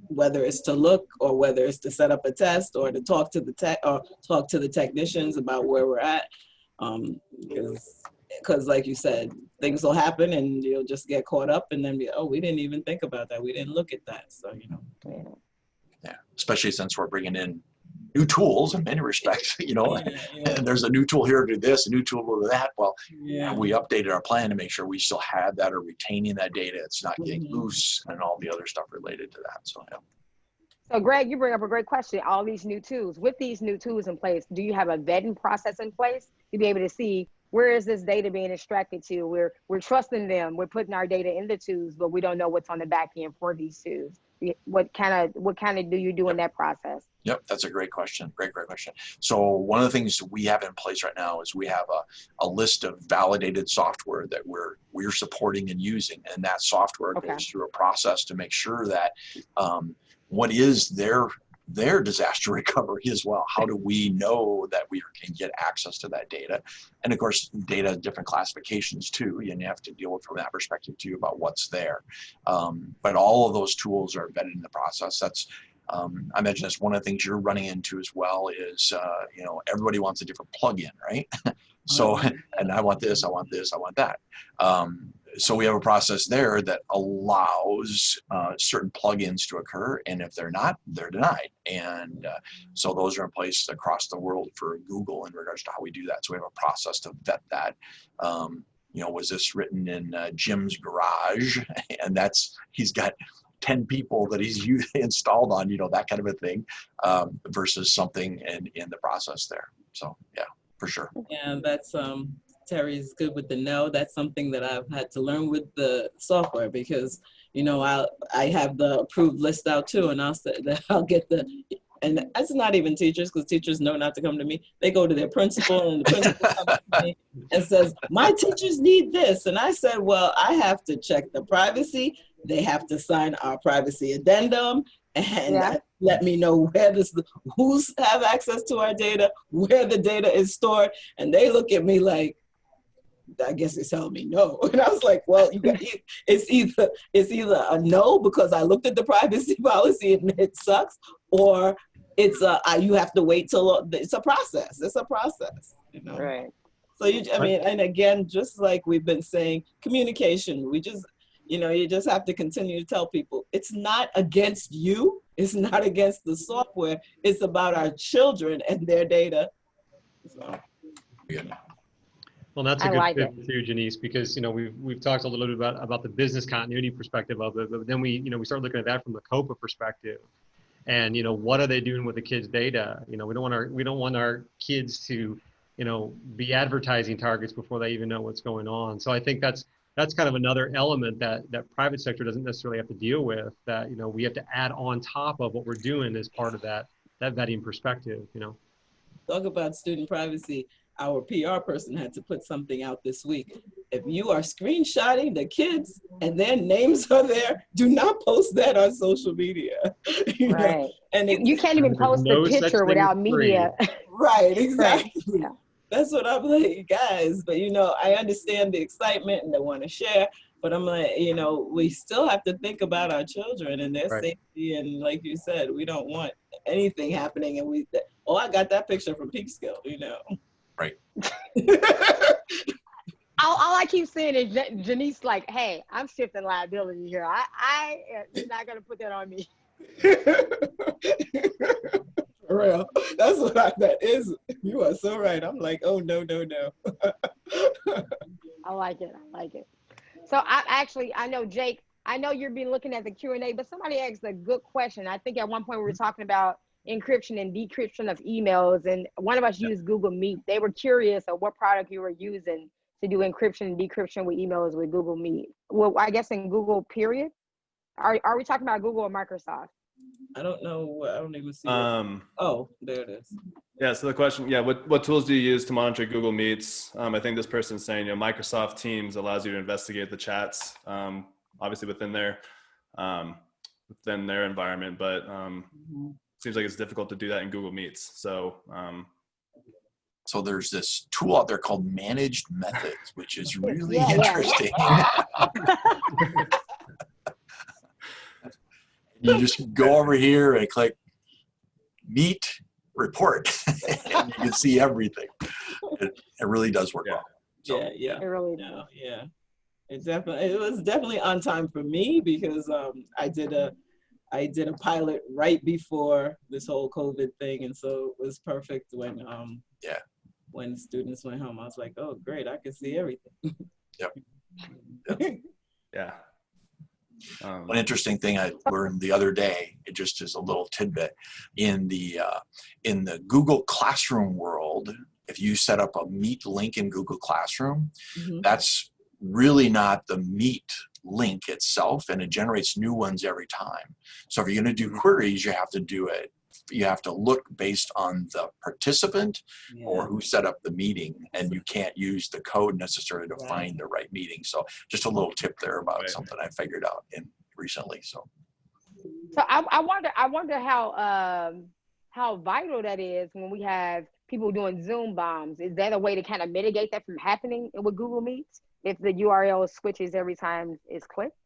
whether it's to look or whether it's to set up a test or to talk to the technicians about where we're at, because like you said, things will happen and you'll just get caught up and then we didn't even think about that, we didn't look at that. So yeah, especially since we're bringing in new tools in many respects, and there's a new tool here to do this, a new tool to do that. Well, we updated our plan to make sure we still have that or retaining that data. It's not getting loose and all the other stuff related to that. So, yeah. So Greg, you bring up a great question. All these new tools, with these new tools in place, do you have a vetting process in place to be able to see where is this data being extracted to? We're trusting them. We're putting our data in the tools, but we don't know what's on the back end for these tools. What kind of do you do in that process? Yep, that's a great question. Great question. So one of the things we have in place right now is we have a list of validated software that we're supporting and using, and that software goes through a process to make sure that what is their disaster recovery as well. How do we know that we can get access to that data? And of course, data has different classifications too, and you have to deal with from that perspective too about what's there. But all of those tools are vetted in the process. That's I mentioned this, one of the things you're running into as well is, everybody wants a different plugin, right? So, and I want this, I want this, I want that. So we have a process there that allows certain plugins to occur, and if they're not, they're denied. And so those are in place across the world for Google in regards to how we do that. So we have a process to vet that. Was this written in Jim's garage? And he's got 10 people that he's installed on, that kind of a thing, versus something in the process there. So, yeah. for sure. And that's Terry's good with the no. That's something that I've had to learn with the software because, you know, I have the approved list out too, and I'll say that I'll get the, and that's not even teachers because teachers know not to come to me. They go to their principal, and the principal comes to me and says, my teachers need this. And I said, well, I have to check the privacy. They have to sign our privacy addendum, and Yeah. let me know where who's have access to our data, where the data is stored. And they look at me like, I guess it's telling me no. And I was like, well, it's either a no because I looked at the privacy policy and it sucks, or it's you have to wait till it's a process. It's a process, you know. Right. So I mean, and again, just like we've been saying, communication. We just, you know, you just have to continue to tell people it's not against you. It's not against the software. It's about our children and their data. So. Yeah. Well, that's a I good like fit too, Janice, because, you know, we've talked a little bit about the business continuity perspective of it, but then we start looking at that from the COPA perspective. And, you know, what are they doing with the kids' data? You know, we don't want our kids to, you know, be advertising targets before they even know what's going on. So I think that's kind of another element that private sector doesn't necessarily have to deal with, that, you know, we have to add on top of what we're doing as part of that vetting perspective, you know. Talk about student privacy. Our PR person had to put something out this week. If you are screenshotting the kids and their names are there, do not post that on social media. You Right. know? And You can't even post the no such picture thing without as free. media. right, exactly. Right. Yeah. That's what I'm like, guys. But, you know, I understand the excitement and they want to share, but I'm like, you know, we still have to think about our children and their Right. safety. And like you said, we don't want anything happening. And I got that picture from Peekskill, you know. Right. All I keep saying is Janice, like, hey, I'm shifting liability here. You're not gonna put that on me. For real. That's what that is. You are so right. I'm like, oh no. I like it. I like it. So I know Jake. I know you've been looking at the Q&A, but somebody asked a good question. I think at one point we were talking about encryption and decryption of emails, and one of us used Google Meet. They were curious of what product you were using to do encryption and decryption with emails with Google Meet. Well, I guess in Google period. Are we talking about Google or Microsoft? I don't know. I don't even see it. Oh, there it is. Yeah, so the question, what tools do you use to monitor Google Meets? I think this person's saying, you know, Microsoft Teams allows you to investigate the chats, obviously within their environment, but seems like it's difficult to do that in Google Meets. So so there's this tool out there called Managed Methods, which is really Yeah. interesting. You just go over here and click Meet Report, and you can see everything. It really does work well. So, Yeah. It really does. No, yeah. It was definitely on time for me because I did a pilot right before this whole COVID thing, and so it was perfect when when students went home. I was like, oh great, I can see everything. Yep. yeah. One interesting thing I learned the other day, it just is a little tidbit, in the Google Classroom world, if you set up a Meet link in Google Classroom, that's really not the Meet link itself, and it generates new ones every time. So if you're going to do queries, you have to do it. You have to look based on the participant or who set up the meeting, and you can't use the code necessarily to find the right meeting. So just a little tip there about something I figured out recently. So I wonder how vital that is when we have people doing Zoom bombs. Is that a way to kind of mitigate that from happening with Google Meets if the URL switches every time it's clicked?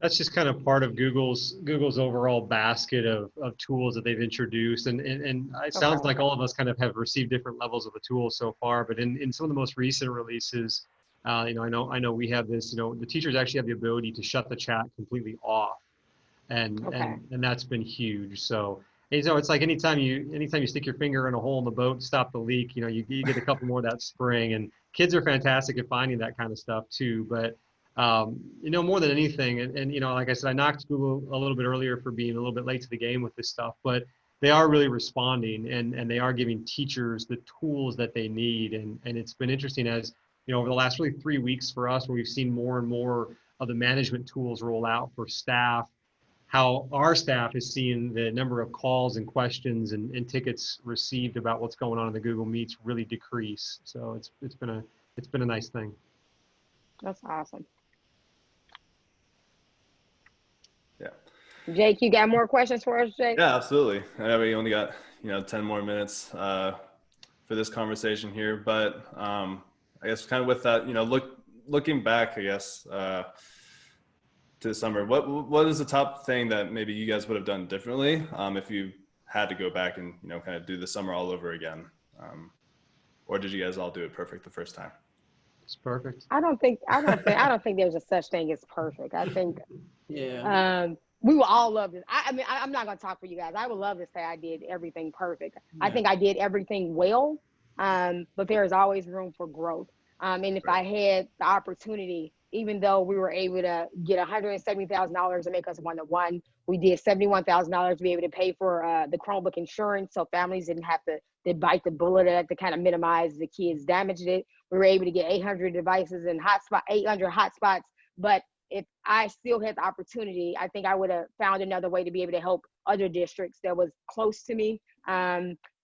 That's just kind of part of Google's overall basket of tools that they've introduced. And it sounds like all of us kind of have received different levels of the tools so far, but in some of the most recent releases, you know, I know we have this, you know, the teachers actually have the ability to shut the chat completely off. And that's been huge. So it's like anytime you stick your finger in a hole in the boat to stop the leak, you know, you get a couple more of that spring, and kids are fantastic at finding that kind of stuff too. But you know, more than anything, and you know, like I said, I knocked Google a little bit earlier for being a little bit late to the game with this stuff, but they are really responding, and they are giving teachers the tools that they need. And it's been interesting as, over the last really 3 weeks for us, where we've seen more and more of the management tools roll out for staff, how our staff is seeing the number of calls and questions and tickets received about what's going on in the Google Meets really decrease. So it's been a nice thing. That's awesome. Yeah. Jake, you got more questions for us, Jake? Yeah, absolutely. I know we only got 10 more minutes for this conversation here, but I guess kind of with that, looking back, I guess to the summer, what is the top thing that maybe you guys would have done differently if you had to go back and kind of do the summer all over again, or did you guys all do it perfect the first time? It's perfect. I don't think there's a such thing as perfect. I think Yeah. we will all love this. I mean, I'm not going to talk for you guys. I would love to say I did everything perfect. Yeah. I think I did everything well, but there is always room for growth. And if I had the opportunity, even though we were able to get $170,000 to make us one-to-one, we did $71,000 to be able to pay for the Chromebook insurance, so families didn't have to bite the bullet to kind of minimize the kids' damage. We were able to get 800 devices and 800 hotspots, but if I still had the opportunity, I think I would have found another way to be able to help other districts that was close to me.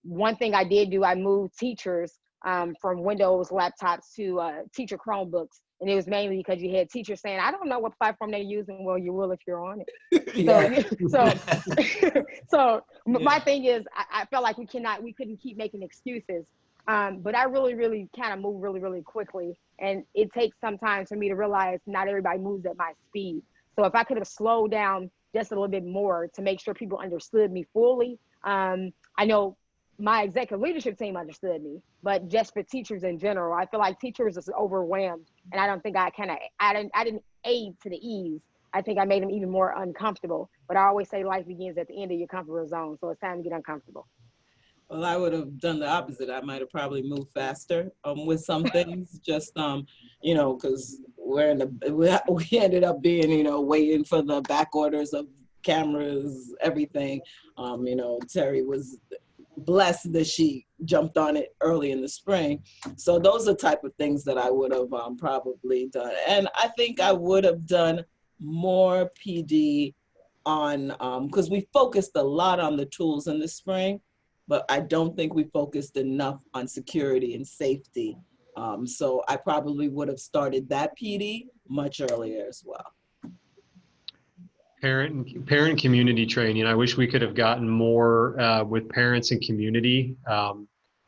One thing I did do, I moved teachers from Windows laptops to teacher Chromebooks. And it was mainly because you had teachers saying, I don't know what platform they're using. Well, you will if you're on it. So my thing is, I felt like we couldn't keep making excuses. But I really kind of move really quickly. And it takes some time for me to realize not everybody moves at my speed. So if I could have slowed down just a little bit more to make sure people understood me fully. I know my executive leadership team understood me, but just for teachers in general, I feel like teachers is overwhelmed. And I don't think I didn't aid to the ease. I think I made them even more uncomfortable. But I always say life begins at the end of your comfort zone. So it's time to get uncomfortable. Well, I would have done the opposite. I might have probably moved faster with some things, just because we ended up being waiting for the back orders of cameras, everything. Terry was blessed that she jumped on it early in the spring. So those are the type of things that I would have probably done, and I think I would have done more PD on because we focused a lot on the tools in the spring. But I don't think we focused enough on security and safety. So I probably would have started that PD much earlier as well. Parent community training. I wish we could have gotten more with parents and community.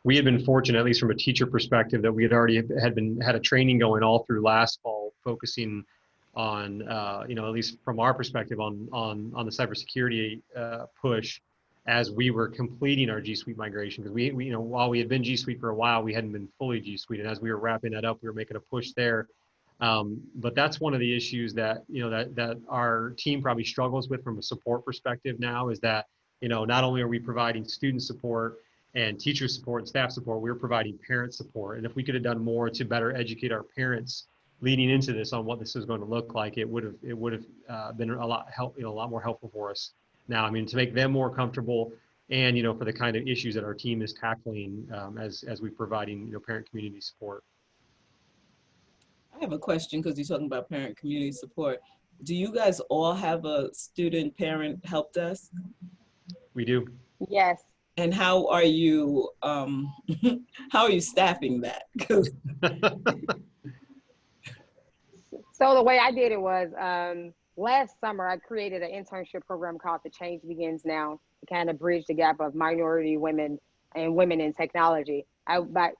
We had been fortunate, at least from a teacher perspective, that we had already had a training going all through last fall, focusing on at least from our perspective on the cybersecurity push, as we were completing our G Suite migration, because we while we had been G Suite for a while, we hadn't been fully G Suite, and as we were wrapping that up, we were making a push there. But that's one of the issues that that our team probably struggles with from a support perspective now, is that not only are we providing student support and teacher support and staff support, we're providing parent support. And if we could have done more to better educate our parents leading into this on what this is going to look like, it would have been a lot more helpful for us. Now, I mean, to make them more comfortable, and for the kind of issues that our team is tackling as we're providing parent community support. I have a question, because you're talking about parent community support. Do you guys all have a student parent help desk? We do. Yes. And how are you staffing that? So the way I did it was last summer, I created an internship program called The Change Begins Now to kind of bridge the gap of minority women and women in technology.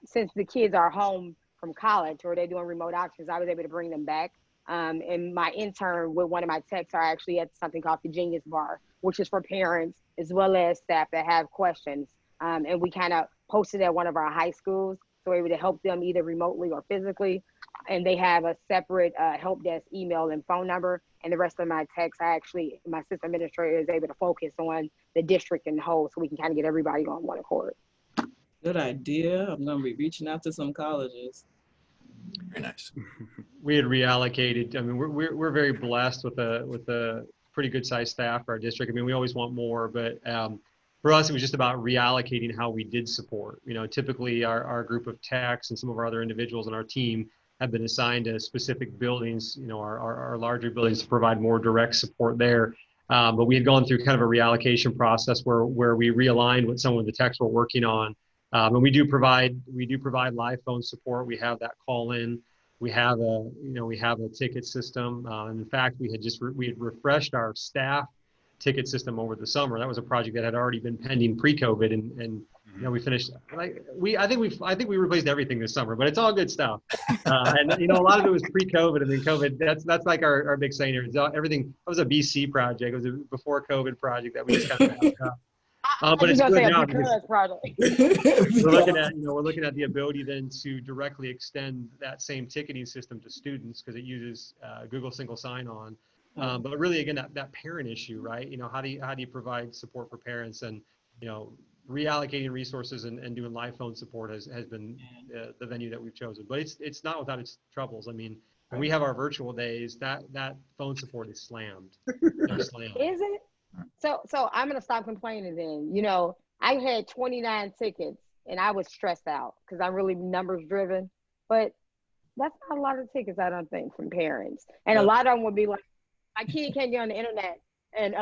Since the kids are home from college or they're doing remote options, I was able to bring them back. And my intern with one of my techs are actually at something called the Genius Bar, which is for parents as well as staff that have questions. And we kind of posted at one of our high schools, so we're able to help them either remotely or physically. And they have a separate help desk email and phone number. And the rest of my techs, my system administrator is able to focus on the district and whole, so we can kind of get everybody on one accord. Good idea. I'm going to be reaching out to some colleges. Very nice. We had reallocated. I mean, we're very blessed with a pretty good sized staff for our district. I mean, we always want more, but for us, it was just about reallocating how we did support. You know, typically our group of techs and some of our other individuals on our team have been assigned to specific buildings, you know, our larger buildings to provide more direct support there. But we had gone through kind of a reallocation process where we realigned what some of the techs were working on. And we do provide live phone support. We have that call in. We have a ticket system. And in fact, we had refreshed our staff ticket system over the summer. That was a project that had already been pending pre-COVID, and you know, we finished. I think we replaced everything this summer, but it's all good stuff. And you know, a lot of it was pre-COVID, and then COVID. That's like our big saying here. Everything. That was a BC project. It was a before COVID project that we just kind of wrapped up. But it's good now because we're looking at the ability then to directly extend that same ticketing system to students because it uses Google single sign-on. But really, again, that parent issue, right? You know, how do you provide support for parents, and you know, reallocating resources and doing live phone support has been the venue that we've chosen. But it's not without its troubles. I mean, when we have our virtual days, that phone support is slammed. Slammed. Is it? So I'm gonna stop complaining then. You know, I had 29 tickets and I was stressed out because I'm really numbers driven. But that's not a lot of tickets, I don't think, from parents. And a lot of them would be like, my kid can't get on the internet. And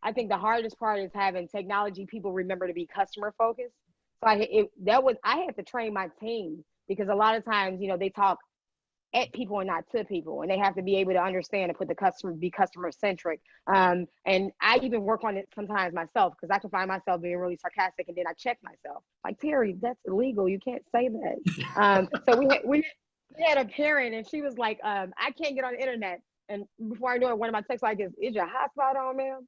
I think the hardest part is having technology people remember to be customer focused. So I had to train my team because a lot of times, you know, they talk at people and not to people, and they have to be able to understand and be customer centric. And I even work on it sometimes myself because I can find myself being really sarcastic, and then I check myself. Like, Terry, that's illegal. You can't say that. So we had a parent, and she was like, I can't get on the internet. And before I knew it, one of my texts like, is your hotspot on, ma'am?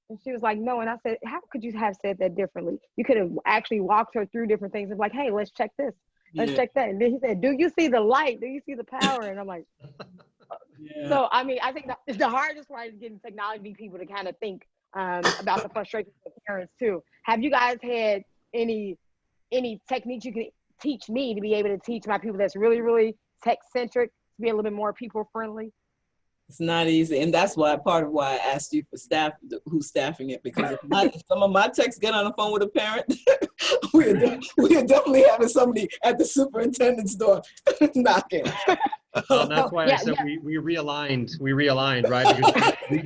And she was like, no. And I said, how could you have said that differently? You could have actually walked her through different things and like, hey, let's check this. Let's check that. And then he said, do you see the light? Do you see the power? And I'm like, So, I mean, I think the hardest part is getting technology people to kind of think about the frustrations of parents too. Have you guys had any techniques you can teach me to be able to teach my people that's really, really tech centric, to be a little bit more people friendly? It's not easy, and that's why part of why I asked you for staff, who's staffing it, because if some of my techs get on the phone with a parent, we are definitely having somebody at the superintendent's door knocking. Well, that's why I said we realigned, right? Because we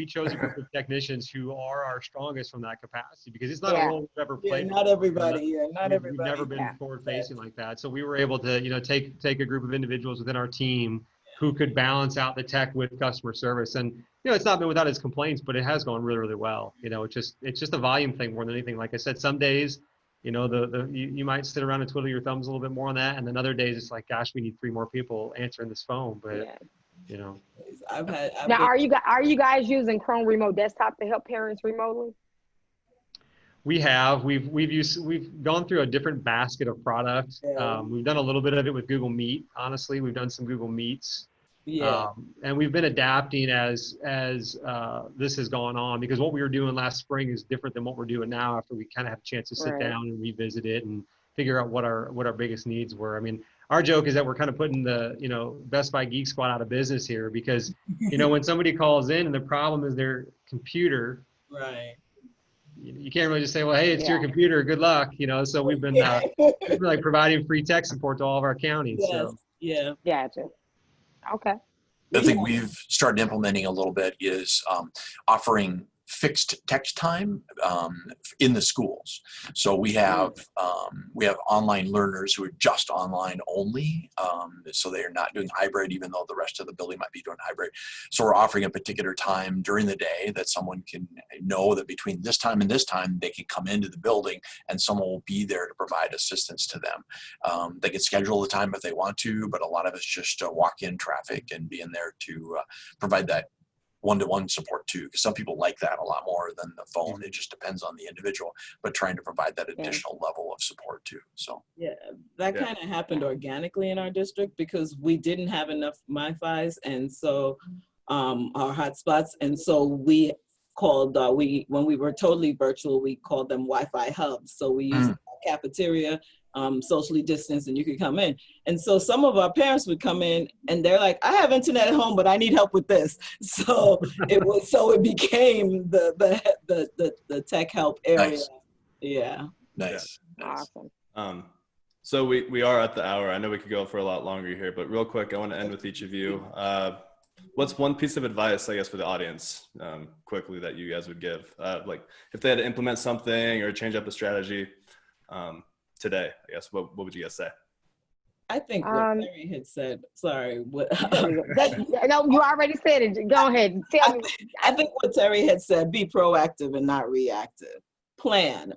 chose a group of technicians who are our strongest from that capacity, because it's not a role we've ever played. Not everybody. We've never been forward facing like that. So we were able to, you know, take a group of individuals within our team who could balance out the tech with customer service. And, you know, it's not been without its complaints, but it has gone really, really well. You know, it's just a volume thing more than anything. Like I said, some days, you know, you might sit around and twiddle your thumbs a little bit more on that. And then other days it's like, gosh, we need 3 more people answering this phone. But, you know. Are you guys using Chrome Remote Desktop to help parents remotely? We have. We've gone through a different basket of products. We've done a little bit of it with Google Meet. Honestly, we've done some Google Meets. And we've been adapting as this has gone on, because what we were doing last spring is different than what we're doing now after we kind of have a chance to sit down and revisit it and figure out what our biggest needs were. I mean, our joke is that we're kind of putting the, you know, Best Buy Geek Squad out of business here, because, you know, when somebody calls in and the problem is their computer, you can't really just say, well, hey, it's your computer, good luck, you know. So we've been like providing free tech support to all of our counties. So. Gotcha. Okay. The thing we've started implementing a little bit is offering fixed text time in the schools. So we have online learners who are just online only, so they are not doing hybrid, even though the rest of the building might be doing hybrid. So we're offering a particular time during the day that someone can know that between this time and this time they can come into the building and someone will be there to provide assistance to them. They can schedule the time if they want to, but a lot of it's just walk-in traffic and being there to provide that one-to-one support too, because some people like that a lot more than the phone. It just depends on the individual, but trying to provide that additional level of support too. So that kind of happened organically in our district because we didn't have enough MiFis, and so our hotspots, and so we called when we were totally virtual, we called them Wi-Fi hubs. So we used cafeteria, socially distanced, and you could come in. And so some of our parents would come in and they're like, I have internet at home, but I need help with this. So it became the tech help area. Nice. Yeah. Nice. Awesome. So we are at the hour. I know we could go for a lot longer here, but real quick, I want to end with each of you. What's one piece of advice, I guess, for the audience, quickly, that you guys would give? Like if they had to implement something or change up a strategy today, I guess, what would you guys say? I think what Terry had said, sorry. No, you already said it. Go ahead. Tell me. I think what Terry had said, be proactive and not reactive. Plan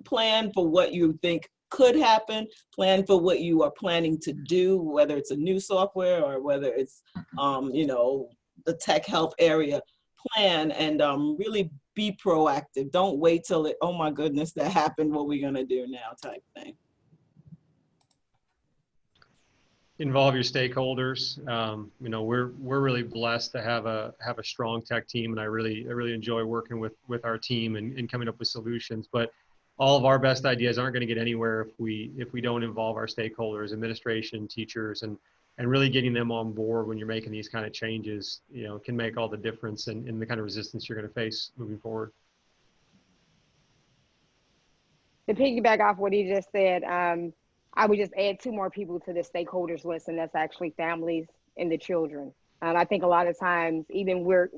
for what you think could happen, plan for what you are planning to do, whether it's a new software or whether it's, the tech help area. Plan and really be proactive. Don't wait till oh my goodness, that happened, what are we gonna do now type thing. Involve your stakeholders. We're really blessed to have a strong tech team, and I really enjoy working with our team and coming up with solutions. But all of our best ideas aren't going to get anywhere if we don't involve our stakeholders, administration, teachers, and really getting them on board when you're making these kind of changes, can make all the difference in the kind of resistance you're going to face moving forward. To piggyback off what he just said, I would just add 2 more people to the stakeholders list, and that's actually families and the children. I think a lot of times, even we're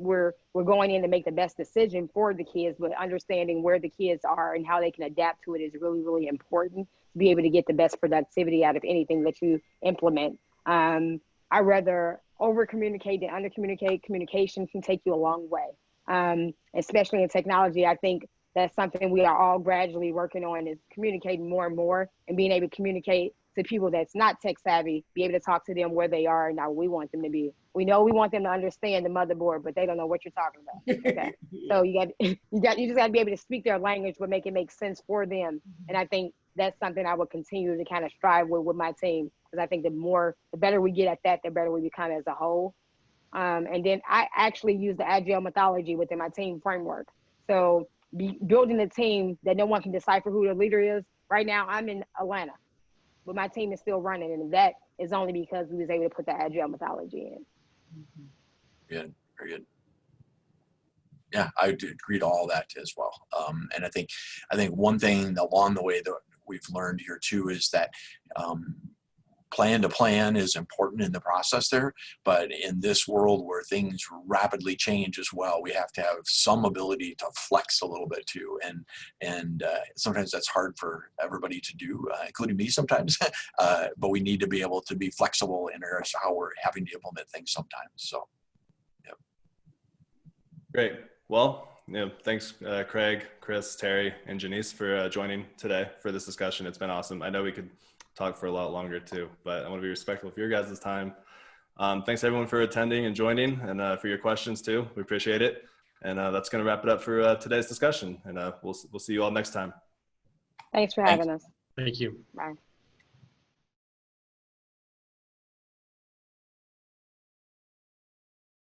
going in to make the best decision for the kids, but understanding where the kids are and how they can adapt to it is really, really important to be able to get the best productivity out of anything that you implement. I rather over communicate than under communicate. Communication can take you a long way, especially in technology. I think that's something we are all gradually working on, is communicating more and more and being able to communicate to people that's not tech savvy, be able to talk to them where they are and how we want them to be. We know we want them to understand the motherboard, but they don't know what you're talking about. Okay. So you just got to be able to speak their language, but make it make sense for them. And I think that's something I would continue to kind of strive with my team, because I think the better we get at that, the better we become as a whole. And then I actually use the agile methodology within my team framework. So building a team that no one can decipher who the leader is. Right now, I'm in Atlanta, but my team is still running, and that is only because we was able to put the agile methodology in. Good, very good. Yeah, I would agree to all that as well. And I think one thing along the way that we've learned here too is that plan to plan is important in the process there, but in this world where things rapidly change as well, we have to have some ability to flex a little bit too, and sometimes that's hard for everybody to do, including me sometimes. But we need to be able to be flexible in regards to how we're having to implement things sometimes. So, yeah. Great. Well, thanks, Craig, Chris, Terry, and Janice for joining today for this discussion. It's been awesome. I know we could talk for a lot longer too, but I want to be respectful of your guys' time. Thanks everyone for attending and joining, and for your questions too. We appreciate it. And that's going to wrap it up for today's discussion. And we'll see you all next time. Thanks for having us. Thank you. Bye.